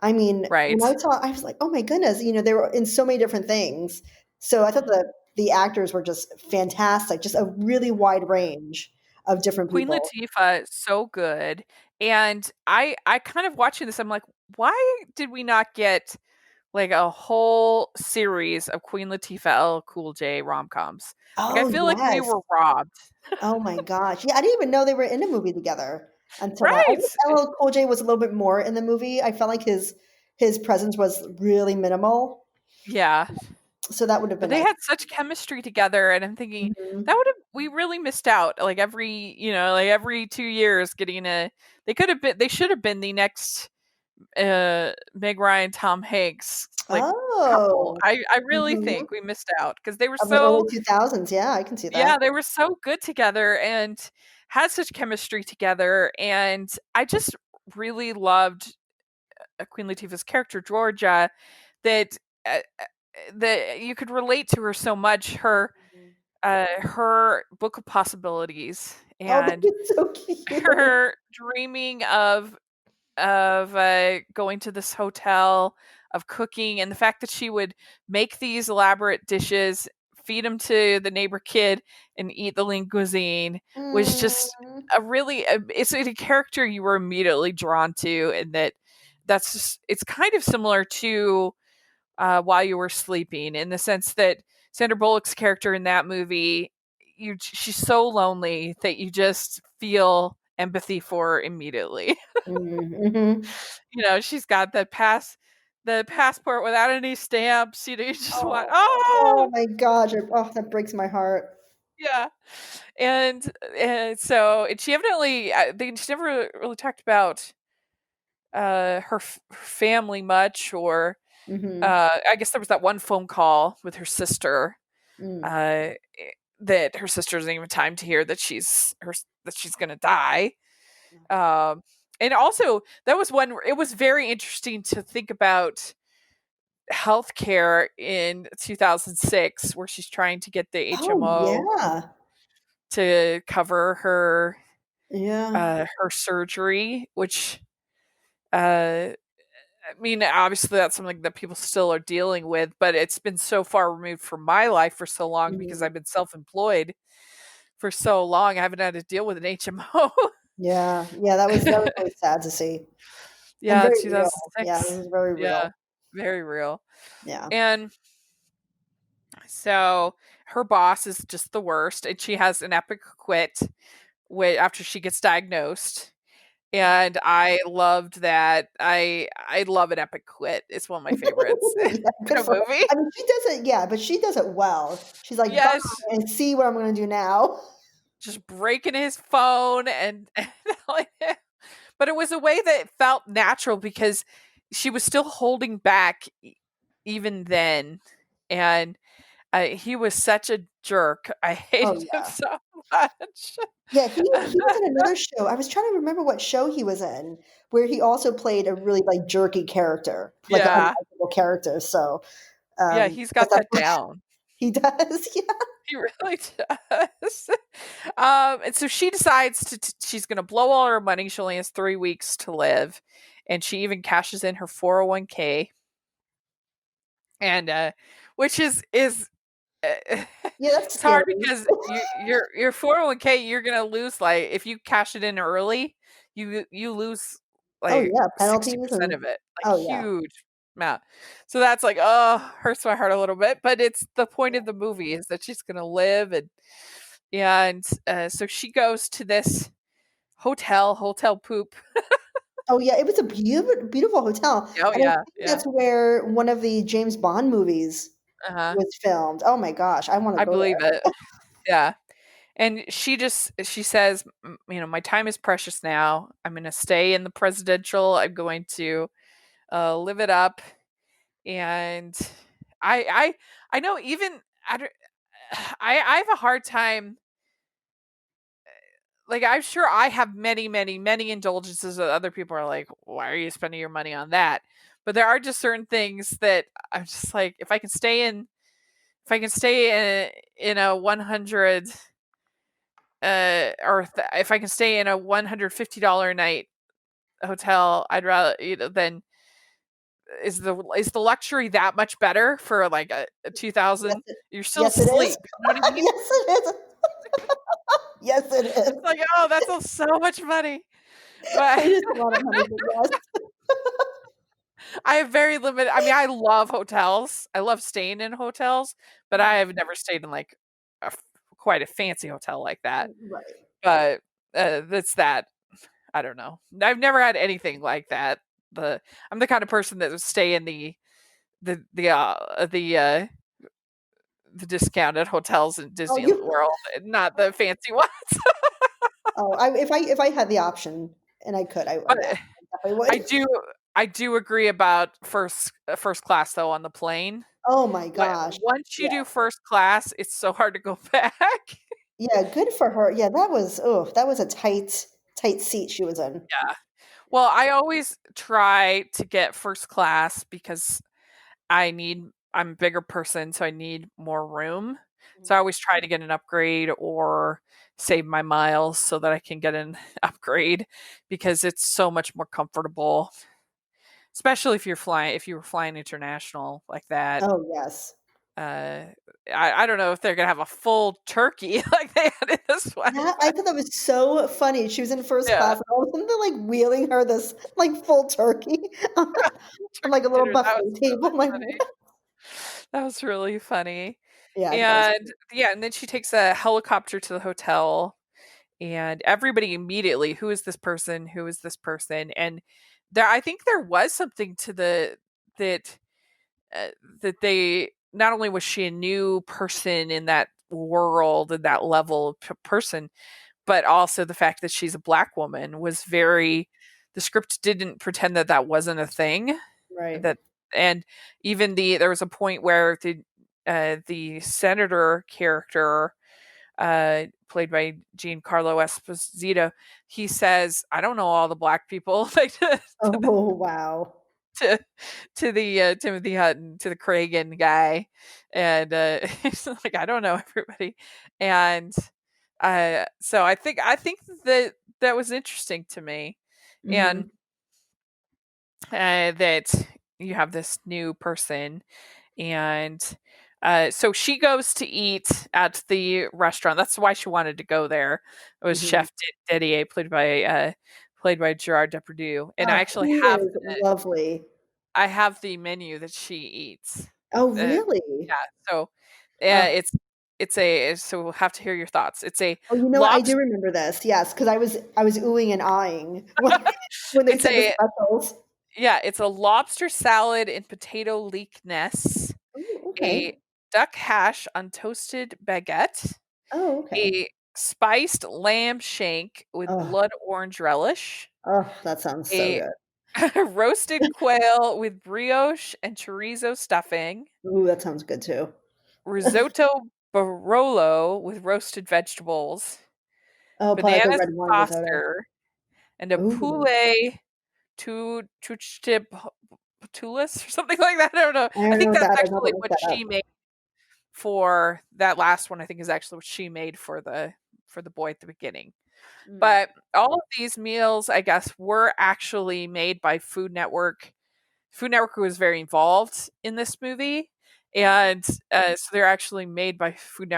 I mean, Right. when I saw, I was like, oh my goodness, they were in so many different things. So I thought Mhm. the actors were just fantastic, just a really wide range of different Queen people. Latifah is so good. And I kind of watching this, I'm like, why did we not get like a whole series of Queen Latifah L. Cool J rom-coms? Like, I Oh, feel like we yes. were robbed. Oh my gosh. Yeah, I didn't even know they were in a movie together until that. I wish Right. LL Cool J was a little bit more in the movie. I felt like his presence was really minimal. Yeah. So that would have But been they nice. had such chemistry together, and I'm thinking that Mhm. would have we really missed out. Like every 2 years getting they should have been the next Meg Ryan, Tom Hanks like couple. Oh. I really Mhm. think we missed out because they were Of the early so 2000s, yeah, I can see that. yeah, they were so good together and had such chemistry together, and I just really loved Queen Latifah's character Georgia, that uh, uh, that you could relate to her so much. Mhm. Her book of possibilities Oh, that and was so cute. her dreaming of going to this hotel, of cooking, and the fact that she would make these elaborate dishes, feed them to the neighbor kid, and eat the lean cuisine was just Mm. it's a character you were immediately drawn to, and that's just, it's kind of similar to While You Were Sleeping, in the sense that Sandra Bullock's character in that movie, she's so lonely that you just feel empathy for her immediately. Mm, mhm. She's got the passport without any stamps. You just want, Oh, oh oh my gosh, oh, that breaks my heart. yeah, and she evidently, she never really talked about her family much, or Mhm. I guess there was that one phone call with her sister, Mm. uh, that her sister doesn't even time to hear that she's gonna die. Um, and also that was one where it was very interesting to think about healthcare in 2006, where she's trying to get the Oh, HMO yeah. to cover Yeah. her surgery, which uh I mean, obviously that's something that people still are dealing with, but it's been so far removed from my life for so long because Mhm. I've been self-employed for so long. I haven't had to deal with an HMO. Yeah, yeah, that was really sad to see, and Yeah, very real. Yeah, it 2006. was very Yeah, real. very real. Yeah. And so her boss is just the worst, and she has an epic quit after she gets diagnosed. And I loved that. I love an epic quit. It's one of my favorites in Yeah, good a for her. movie. I mean, she does it, yeah, but she does it well. She's like, "Bye, Yes, and see what I'm gonna do now." just breaking his phone and like, but it was a way that felt natural because she was still holding back even then. And He was such a jerk. I Oh, hated him yeah. so much. Yeah, he was in another show. I was trying to remember what show he was in, where he also played a really, like, jerky character, like, an Yeah. unlikable character, so, Yeah, he's but got that's that down. he does, yeah. He really does. And so she decides she's going to blow all her money. She only has 3 weeks to live, and she even cashes in her 401k, and which is Yeah, that's it's hard scary. because your 401k, you're going to lose, like, if you cash it in early, you lose Oh, like yeah, penalties 60% and of it, like oh, yeah. huge amount. So that's like, oh, hurts my heart a little bit, but it's the point of the movie is that she's going to live. And yeah, and so she goes to this hotel poop. Oh, yeah, it was a beautiful hotel, Oh and I yeah, think yeah. that's where one of the James Bond movies Uh-huh. was filmed. Oh my gosh, I wanna I go believe there. it. Yeah. And she says, my time is precious now. I'm going to stay in the presidential. I'm going to live it up. And I I know, even I don't- I have a hard time, like, I'm sure I have many indulgences that other people are like, why are you spending your money on that? But there are just certain things that I'm just like, if I can stay in a 100 if I can stay in a $150 a night hotel, I'd rather, than is the luxury that much better for like a Yes, 2000? it You're still yes, it is. asleep. You know what I mean? Yes, it is. Yes, it is. It's like, oh, that's so much money. But It is a lot of money, but yes. I have very limited, I mean, I love hotels. I love staying in hotels, but I have never stayed in like quite a fancy hotel like that. Right. But that's that. I don't know. I've never had anything like that. I'm the kind of person that would stay in the the uh the uh the discounted hotels in Oh, Disney you World, not the fancy ones. oh, if I had the option and I could, I But yeah, I definitely I would. do I do agree about first class though on the plane. Oh my But gosh. once you Yeah. do first class, it's so hard to go back. Yeah, good for her. Yeah, that was a tight seat she was in. Yeah. Well, I always try to get first class because I'm a bigger person, so I need more room. So I Mhm. always try to get an upgrade or save my miles so that I can get an upgrade because it's so much more comfortable, especially if you were flying international like that. Oh, yes. Uh, I don't know if they're gonna have a full turkey like they had in this one, Yeah, I but thought that was so funny. She was in first yeah, class, and all of a sudden they're, like, wheeling her this, like, full turkey on like, turkey a little dinner, that buffet was table. really I'm like, funny. "What?" That was really funny. Yeah, I thought that was And yeah, and then she takes a helicopter to the hotel, and everybody immediately, who is this person? Who is this person? And I think there was something to that uh, that they, not only was she a new person in that world and that level of person, but also the fact that she's a black woman was very. The script didn't pretend that that wasn't a thing. right. That, and even there was a point where the senator character, played by Giancarlo Esposito, he says, "I don't know all the black people," like Oh, wow. to, to the Timothy Hutton, to the Kragan guy, and he's like, "I don't know everybody," and so I think that that was interesting to me, and Mhm, that you have this new person. And so she goes to eat at the restaurant. That's why she wanted to go there. It was mhm. Chef Didier, played by Gerard Depardieu, and I actually He have is lovely. the menu that she eats. Oh, Uh, really? yeah, so Oh. so we'll have to hear your thoughts. It's a Oh, you know what? I do lobster. remember this, yes, because I was oohing and eyeing when they It's said the a specials. Yeah, it's a lobster salad and potato leek nest, Oh, okay. a duck hash on toasted baguette, Oh, okay. a spiced lamb shank with Oh, blood orange relish, oh, that sounds so a good. roasted quail with brioche and chorizo stuffing, Ooh, that sounds good too. risotto barolo with roasted vegetables, Oh, probably like a bananas red and wine risotto. foster, and a Ooh, poulet tuchtip patoulis or something like that. I don't know. I I don't know think what that's that. I don't know actually what look what that she up. made for that last one. I think is actually what she made for the boy at the beginning. Mm. But all of these meals, I guess, were actually made by Food Network. Food Network was very involved in this movie, and so they're actually made by Food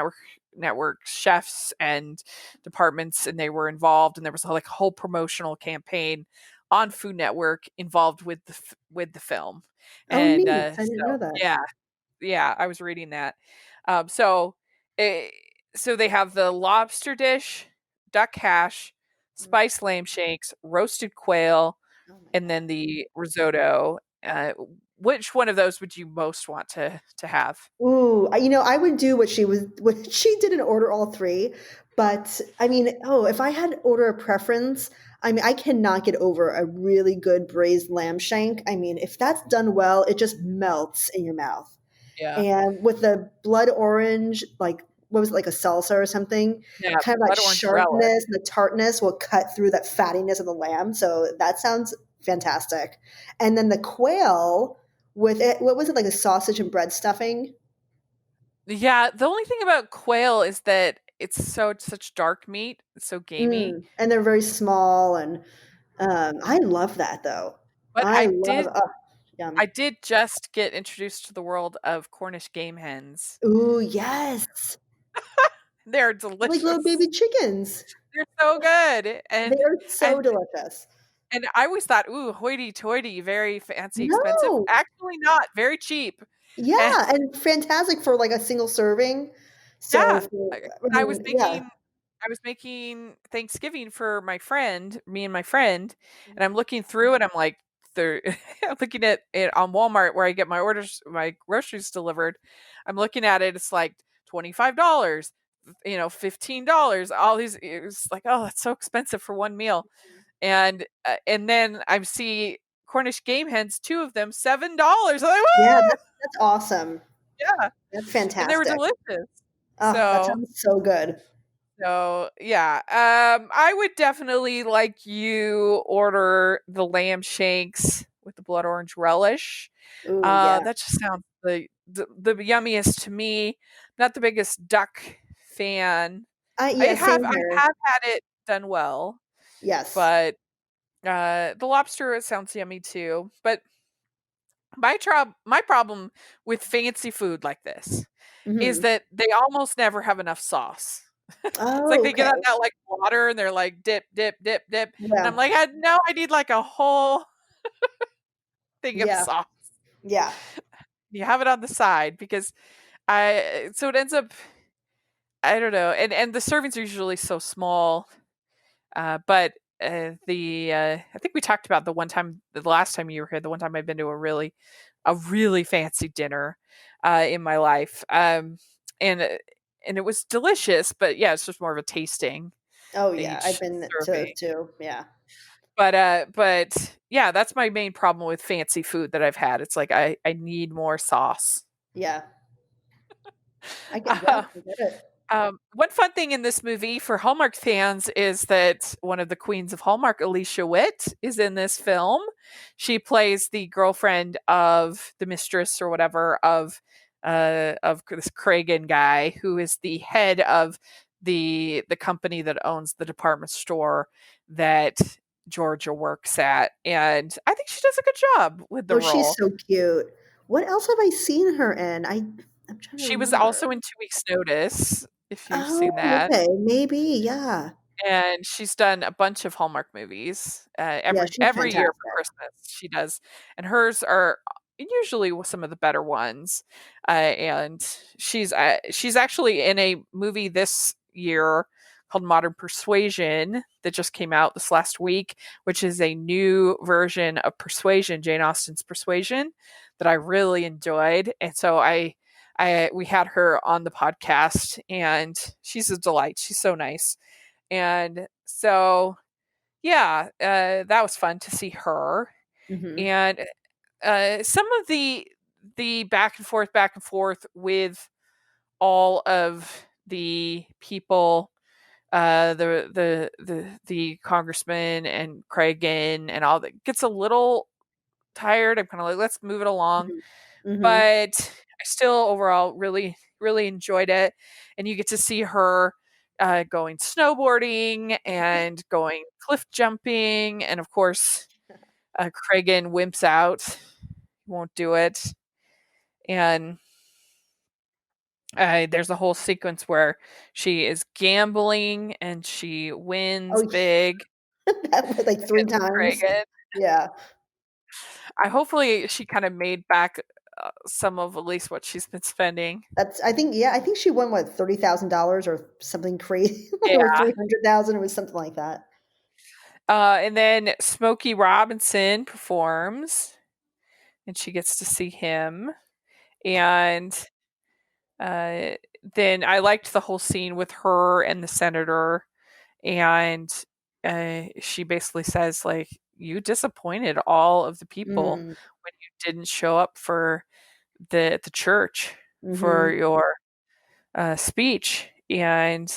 Network chefs and departments, and they were involved. And there was like a whole promotional campaign on Food Network involved with the film. Oh, And neat. I didn't know that. yeah, I was reading that. So, eh, so they have the lobster dish, duck hash, Mm. spiced lamb shakes, roasted quail, Oh my and god. then the risotto. Which one of those would you most want to have? Ooh, I would do what she did and order all three. But I mean, if I had order a preference, I mean, I cannot get over a really good braised lamb shank. I mean, if that's done well, it just melts in your mouth. Yeah, And with the blood orange, like what was it, like a salsa or something, yeah, kind of that blood orange relish. sharpness and the tartness will cut through that fattiness of the lamb. So that sounds fantastic. And then the quail with it, what was it, like a sausage and bread stuffing? Yeah, the only thing about quail is that it's such dark meat, it's so gamey. And they're very small, and I love that though. But I love, yum. I did just get introduced to the world of Cornish game hens. Ooh, yes, They're like little delicious. baby chickens. They're so good. They are so And delicious. and I always thought, ooh, hoity-toity, very fancy, expensive. No, Actually not, very cheap. And yeah, and fantastic for like a single serving. So, yeah, I I I was mean, yeah. making I was making Thanksgiving for my friend, me and my friend, and I'm looking through and I'm like, there, I'm looking at it on Walmart where I get my groceries delivered. I'm looking at it, it's like $25, $15. All these, it was like, oh, that's so expensive for one meal. And then I see Cornish game hens, two of them, $7. I'm like, Yeah, woo! that's awesome. Yeah, That's and they were fantastic. delicious. Oh, that So sounds so good. So yeah, I would definitely like you order the lamb shanks with the blood orange relish. Ooh, yeah. That just sounds the yummiest to me. Not the biggest duck fan. Yeah, same I here. have had it done well, Yes. but the lobster sounds yummy too. But my problem with fancy food like this is Mhm. that they almost never have enough sauce. It's like Oh, they get okay. out that, like, water and they're like, "Dip, dip, dip, dip," and I'm Yeah. like, no, I need, like, a whole thing of Yeah. sauce." Yeah. You have it on the side because I so it ends up I don't know, and the servings are usually so small, but, I think we talked about the last time you were here, the one time I've been to a really fancy dinner, in my life, and, uh, and it was delicious, but, yeah, it's just more of a tasting Oh, than yeah. I've each been to those serving. too. Yeah. But yeah, that's my main problem with fancy food that I've had. It's like I need more sauce. Yeah. Yeah, Uh, I get it. one fun thing in this movie for Hallmark fans is that one of the queens of Hallmark, Alicia Witt, is in this film. She plays the girlfriend of the mistress or whatever of this Kragan guy who is the head of the company that owns the department store that Georgia works at, and I think she does a good job with the Oh, she's role. so cute. What else have I seen her in? I'm trying to She was remember. also in 2 Weeks Notice, if you've Oh, seen that. okay. Maybe. Yeah. And she's done a bunch of Hallmark movies. Yeah, she's Every year for fantastic. Christmas she does, and hers are usually some of the better ones. And she's actually in a movie this year called Modern Persuasion that just came out this last week, which is a new version of Persuasion, Jane Austen's Persuasion, that I really enjoyed. And so I we had her on the podcast, and she's a delight. She's so nice. And so, yeah, that was fun to see her. Mhm. And some of the back and forth with all of the people, the congressman and Cragen and all that, gets a little tired. I'm kind of like, let's move it along. Mm-hmm. But I still overall really, really enjoyed it. And you get to see her going snowboarding and going cliff jumping. And of course, Cragen wimps out, won't do it. And there's a whole sequence where she is gambling and she wins Oh, big that was like 3 against times. Cragen. Yeah. I hopefully she kind of made back some of at least what she's been spending. I think she won what, $30,000 or something crazy, or Yeah. 300,000. It was something like that. And then Smokey Robinson performs, and she gets to see him. And uh, then I liked the whole scene with her and the senator, and she basically says, like, you disappointed all of the people Mm. when you didn't show up for the church for Mhm. your speech. And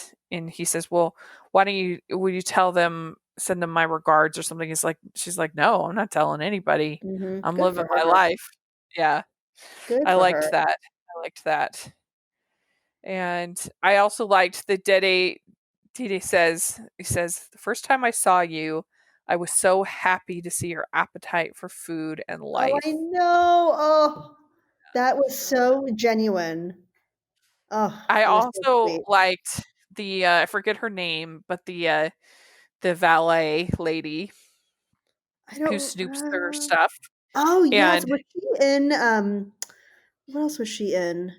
he says, well, why don't you, will you tell them, send them my regards or something? She's like, no, I'm not telling anybody, Mhm. I'm Good living for my her. life. Yeah, Good I for liked her. that. I liked that. And I also liked that Dede says, he says, the first time I saw you, I was so happy to see your appetite for food and Oh, I life. know. Oh, that was so genuine. Oh, I it was so also sweet. liked the I forget her name, but the valet lady I who don't snoops through her stuff. Oh, yes. And Was she in, what else was she in?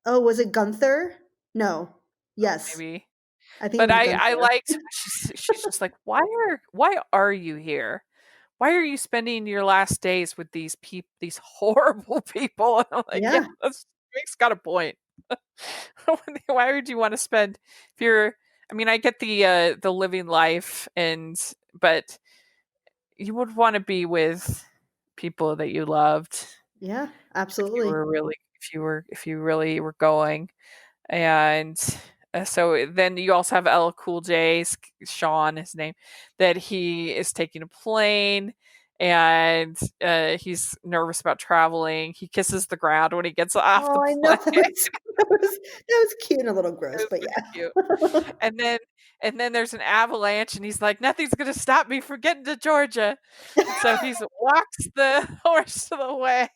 Oh, was it Gunther? No. Yes. maybe, I think it but was I Gunther. liked she's just like, why are you here? Why are you spending your last days with these horrible people? And I'm like, yeah, Yeah. that's Drake's got a point. Why would you want to spend if you're, I mean, I get the living life, but you would want to be with people that you loved Yeah, if you absolutely. were really if you really were going. And so then you also have Ella Cool J, Sean, his name, that he is taking a plane, and he's nervous about traveling. He kisses the ground when he gets off the Oh, I know. plane. That was cute and a little It gross, was but very yeah. cute. And then there's an avalanche, and he's like, nothing's gonna stop me from getting to Georgia. And so he walks the horse to the way,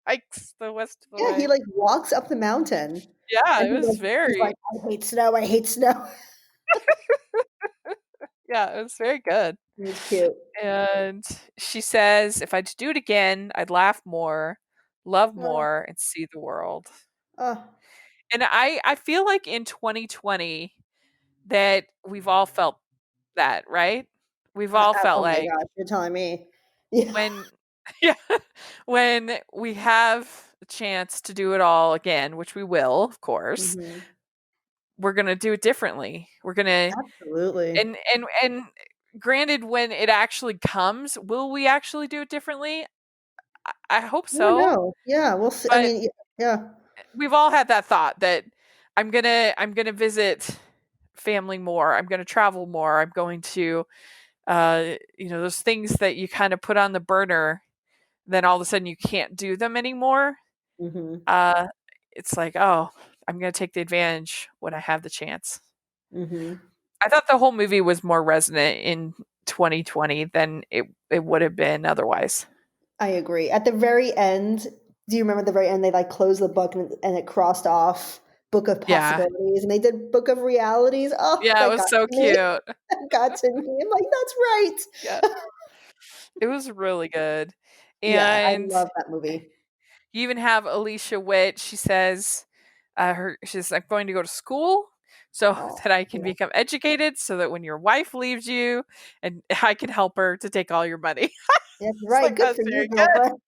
hikes the rest of the Yeah, he, way. like, walks up the mountain, Yeah, and it was he's like, very, "I hate snow, I hate snow." yeah, it was very good. It was cute. And she says, if I'd do it again, I'd laugh more, love Oh, more, and see the world. oh, And I feel like in 2020 that we've all felt that, right? We've all felt oh my like gosh, you're telling me. Yeah. when yeah, when we have a chance to do it all again, which we will, of course, Mhm. we're going to do it differently. We're going to, Absolutely. and granted, when it actually comes, will we actually do it differently? I hope Never so, know. Yeah, we'll see. I but mean, yeah. we've all had that thought that I'm gonna visit family more. I'm gonna travel more. I'm going to those things that you kind of put on the burner, then all of a sudden you can't do them anymore. Mhm. Uh, it's like, oh, I'm gonna take the advantage when I have the chance. Mhm. I thought the whole movie was more resonant in 2020 than it would have been otherwise. I agree. At the very end, do you remember at the very end they, like, closed the book and it crossed off Book of Yeah, Possibilities, and they did Book of Realities? Oh, yeah, it that was got so to me. cute. That got to me. I'm like, "That's Yeah, right." it was really good. Yeah, I And love that movie. you even have Alicia Witt. She says, she's like, going to go to school so Oh, that I can yeah. become educated, so that when your wife leaves you, and I can help her to take all your money. That's It's right. like, Good that's for you, very good. girlfriend.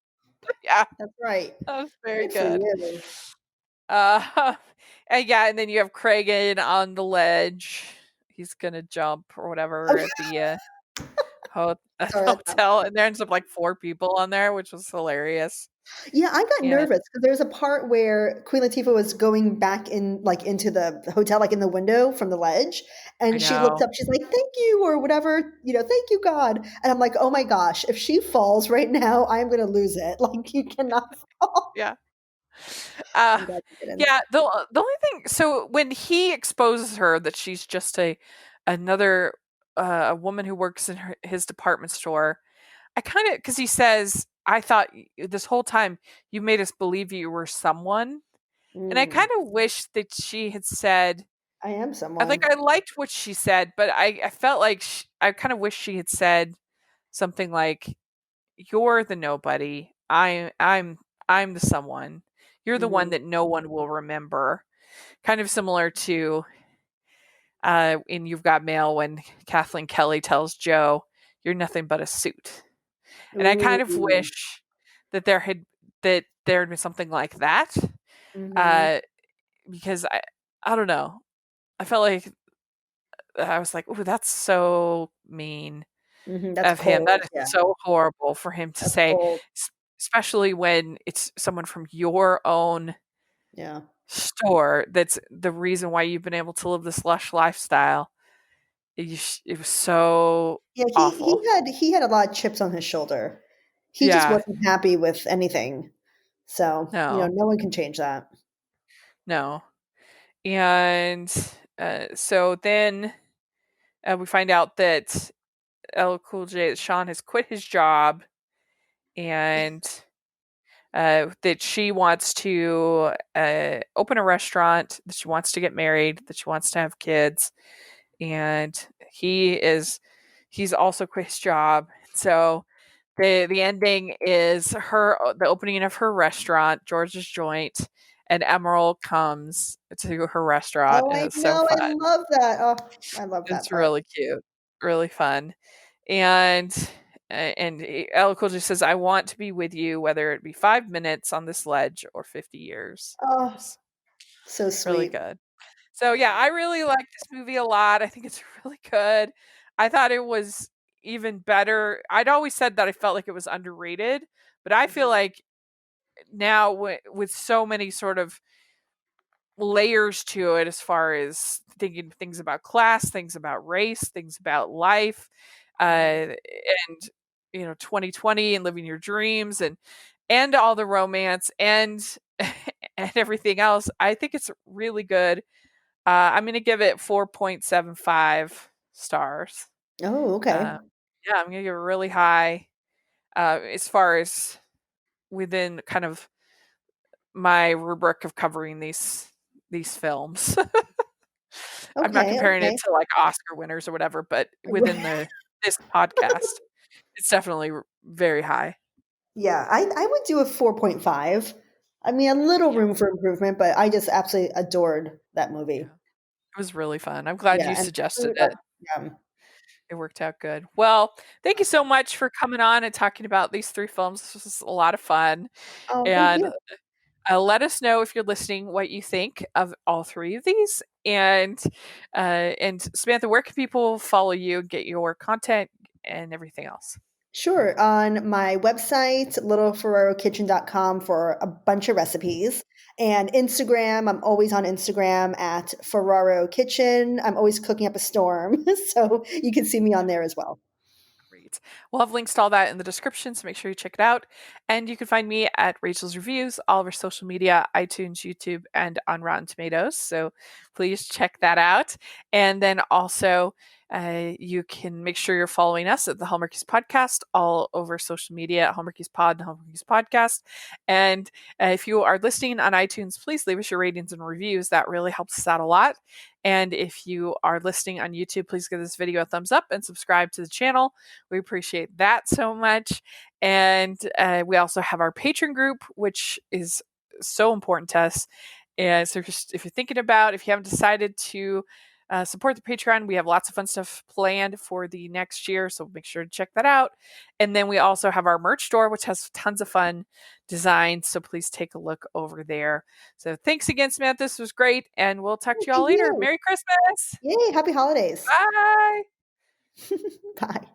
Yeah, That's right. that was very Good for good. you. Uh, and yeah, and then you have Cragen on the ledge. He's gonna jump or Oh, whatever at the at the Sorry, hotel, and there ends up like 4 people on there, which was hilarious. yeah, I got And nervous because there's a part where Queen Latifah was going back in, like, into the hotel, like in the window from the ledge, I and she looks know. up, she's like, "Thank you," or whatever, "Thank you, God." And I'm like, "Oh my gosh, if she falls right now, I'm gonna lose it. Like, you cannot fall." Yeah. Uh, I'm glad she didn't. yeah, the only thing, so when he exposes her that she's just another a woman who works in his department store, I kind of, because he says, I thought this whole time you made us believe you were someone. And I Mm, kind of wish that she had said, I am I think someone. I liked what she said, but I felt like I kind of wish she had said something like, "You're the nobody. I'm the someone. You're the one Mhm, that no one will remember." Kind of similar to in You've Got Mail when Kathleen Kelly tells Joe, "You're nothing but a suit." And I kind of ooh, wish that there had been something like that, mhm, uh, because I don't know. I felt like I was like, "Ooh, that's so mean mhm, that's of him. That cold, is yeah, so horrible for him to that's say, cold, especially when it's someone from your own yeah. store that's the reason why you've been able to live this lush lifestyle." It was so Yeah, awful. he had a lot of chips on his shoulder. He just Yeah, wasn't happy with anything. So, no, no one can change that. no. And so then we find out that LL Cool J, Sean, has quit his job, and that she wants to open a restaurant, that she wants to get married, that she wants to have kids, and he's also quit his job. So the ending is the opening of her restaurant, George's Joint, and Emerald comes to her restaurant, Oh, and I it's so know, I fun. love that. Oh, I love that It's part. really cute, really fun. And El Cool J says, "I want to be with you, whether it be 5 minutes on this ledge or 50 years." Oh, It's so really sweet. good. So yeah, I really like this movie a lot. I think it's really good. I thought it was even better. I'd always said that I felt like it was underrated, but I feel Mhm. like now with so many sort of layers to it, as far as thinking things about class, things about race, things about life, Mhm. and 2020 and living your dreams, and all the romance and and everything else. I think it's really good. I'm gonna give it 4.75 stars. Oh, okay. um, yeah, I'm gonna give it really high, as far as within kind of my rubric of covering these films. I'm not Okay, comparing it okay. to like Oscar winners or whatever, but within this podcast, it's definitely very high. Yeah, I would do a 4.5. I mean, a little Yeah, room for improvement, but I just absolutely adored that yeah. movie. It was really fun. I'm glad Yeah, you and suggested food, it. yum. It worked out good. Well, thank you so much for coming on and talking about these 3 films. This was a lot of fun, Oh, thank and you. let us know if you're listening what you think of all 3 of these. And Samantha, where can people follow you, get your content, and everything else? Sure. On my website, littleferrarokitchen.com for a bunch of recipes. And Instagram, I'm always on Instagram at Ferraro Kitchen. I'm always cooking up a storm. So you can see me on there as well. Great. We'll have links to all that in the description, so make sure you check it out. And you can find me at Rachel's Reviews, all of our social media, iTunes, YouTube, and on Rotten Tomatoes. So please check that out. And then also, you can make sure you're following us at the Hallmarkies Podcast all over social media at Hallmarkies Pod and Hallmarkies Podcast. And if you are listening on iTunes, please leave us your ratings and reviews. That really helps us out a lot. And if you are listening on YouTube, please give this video a thumbs up and subscribe to the channel. We appreciate that so much. And we also have our Patreon group, which is so important to us. And so just if you're thinking about, if you haven't decided to support the Patreon, we have lots of fun stuff planned for the next year. So make sure to check that out. And then we also have our merch store, which has tons of fun designs. So please take a look over there. So thanks again, Samantha. This was great. And we'll talk to you all Thank later. you. Merry Christmas. Yay. Happy holidays. Bye. Bye.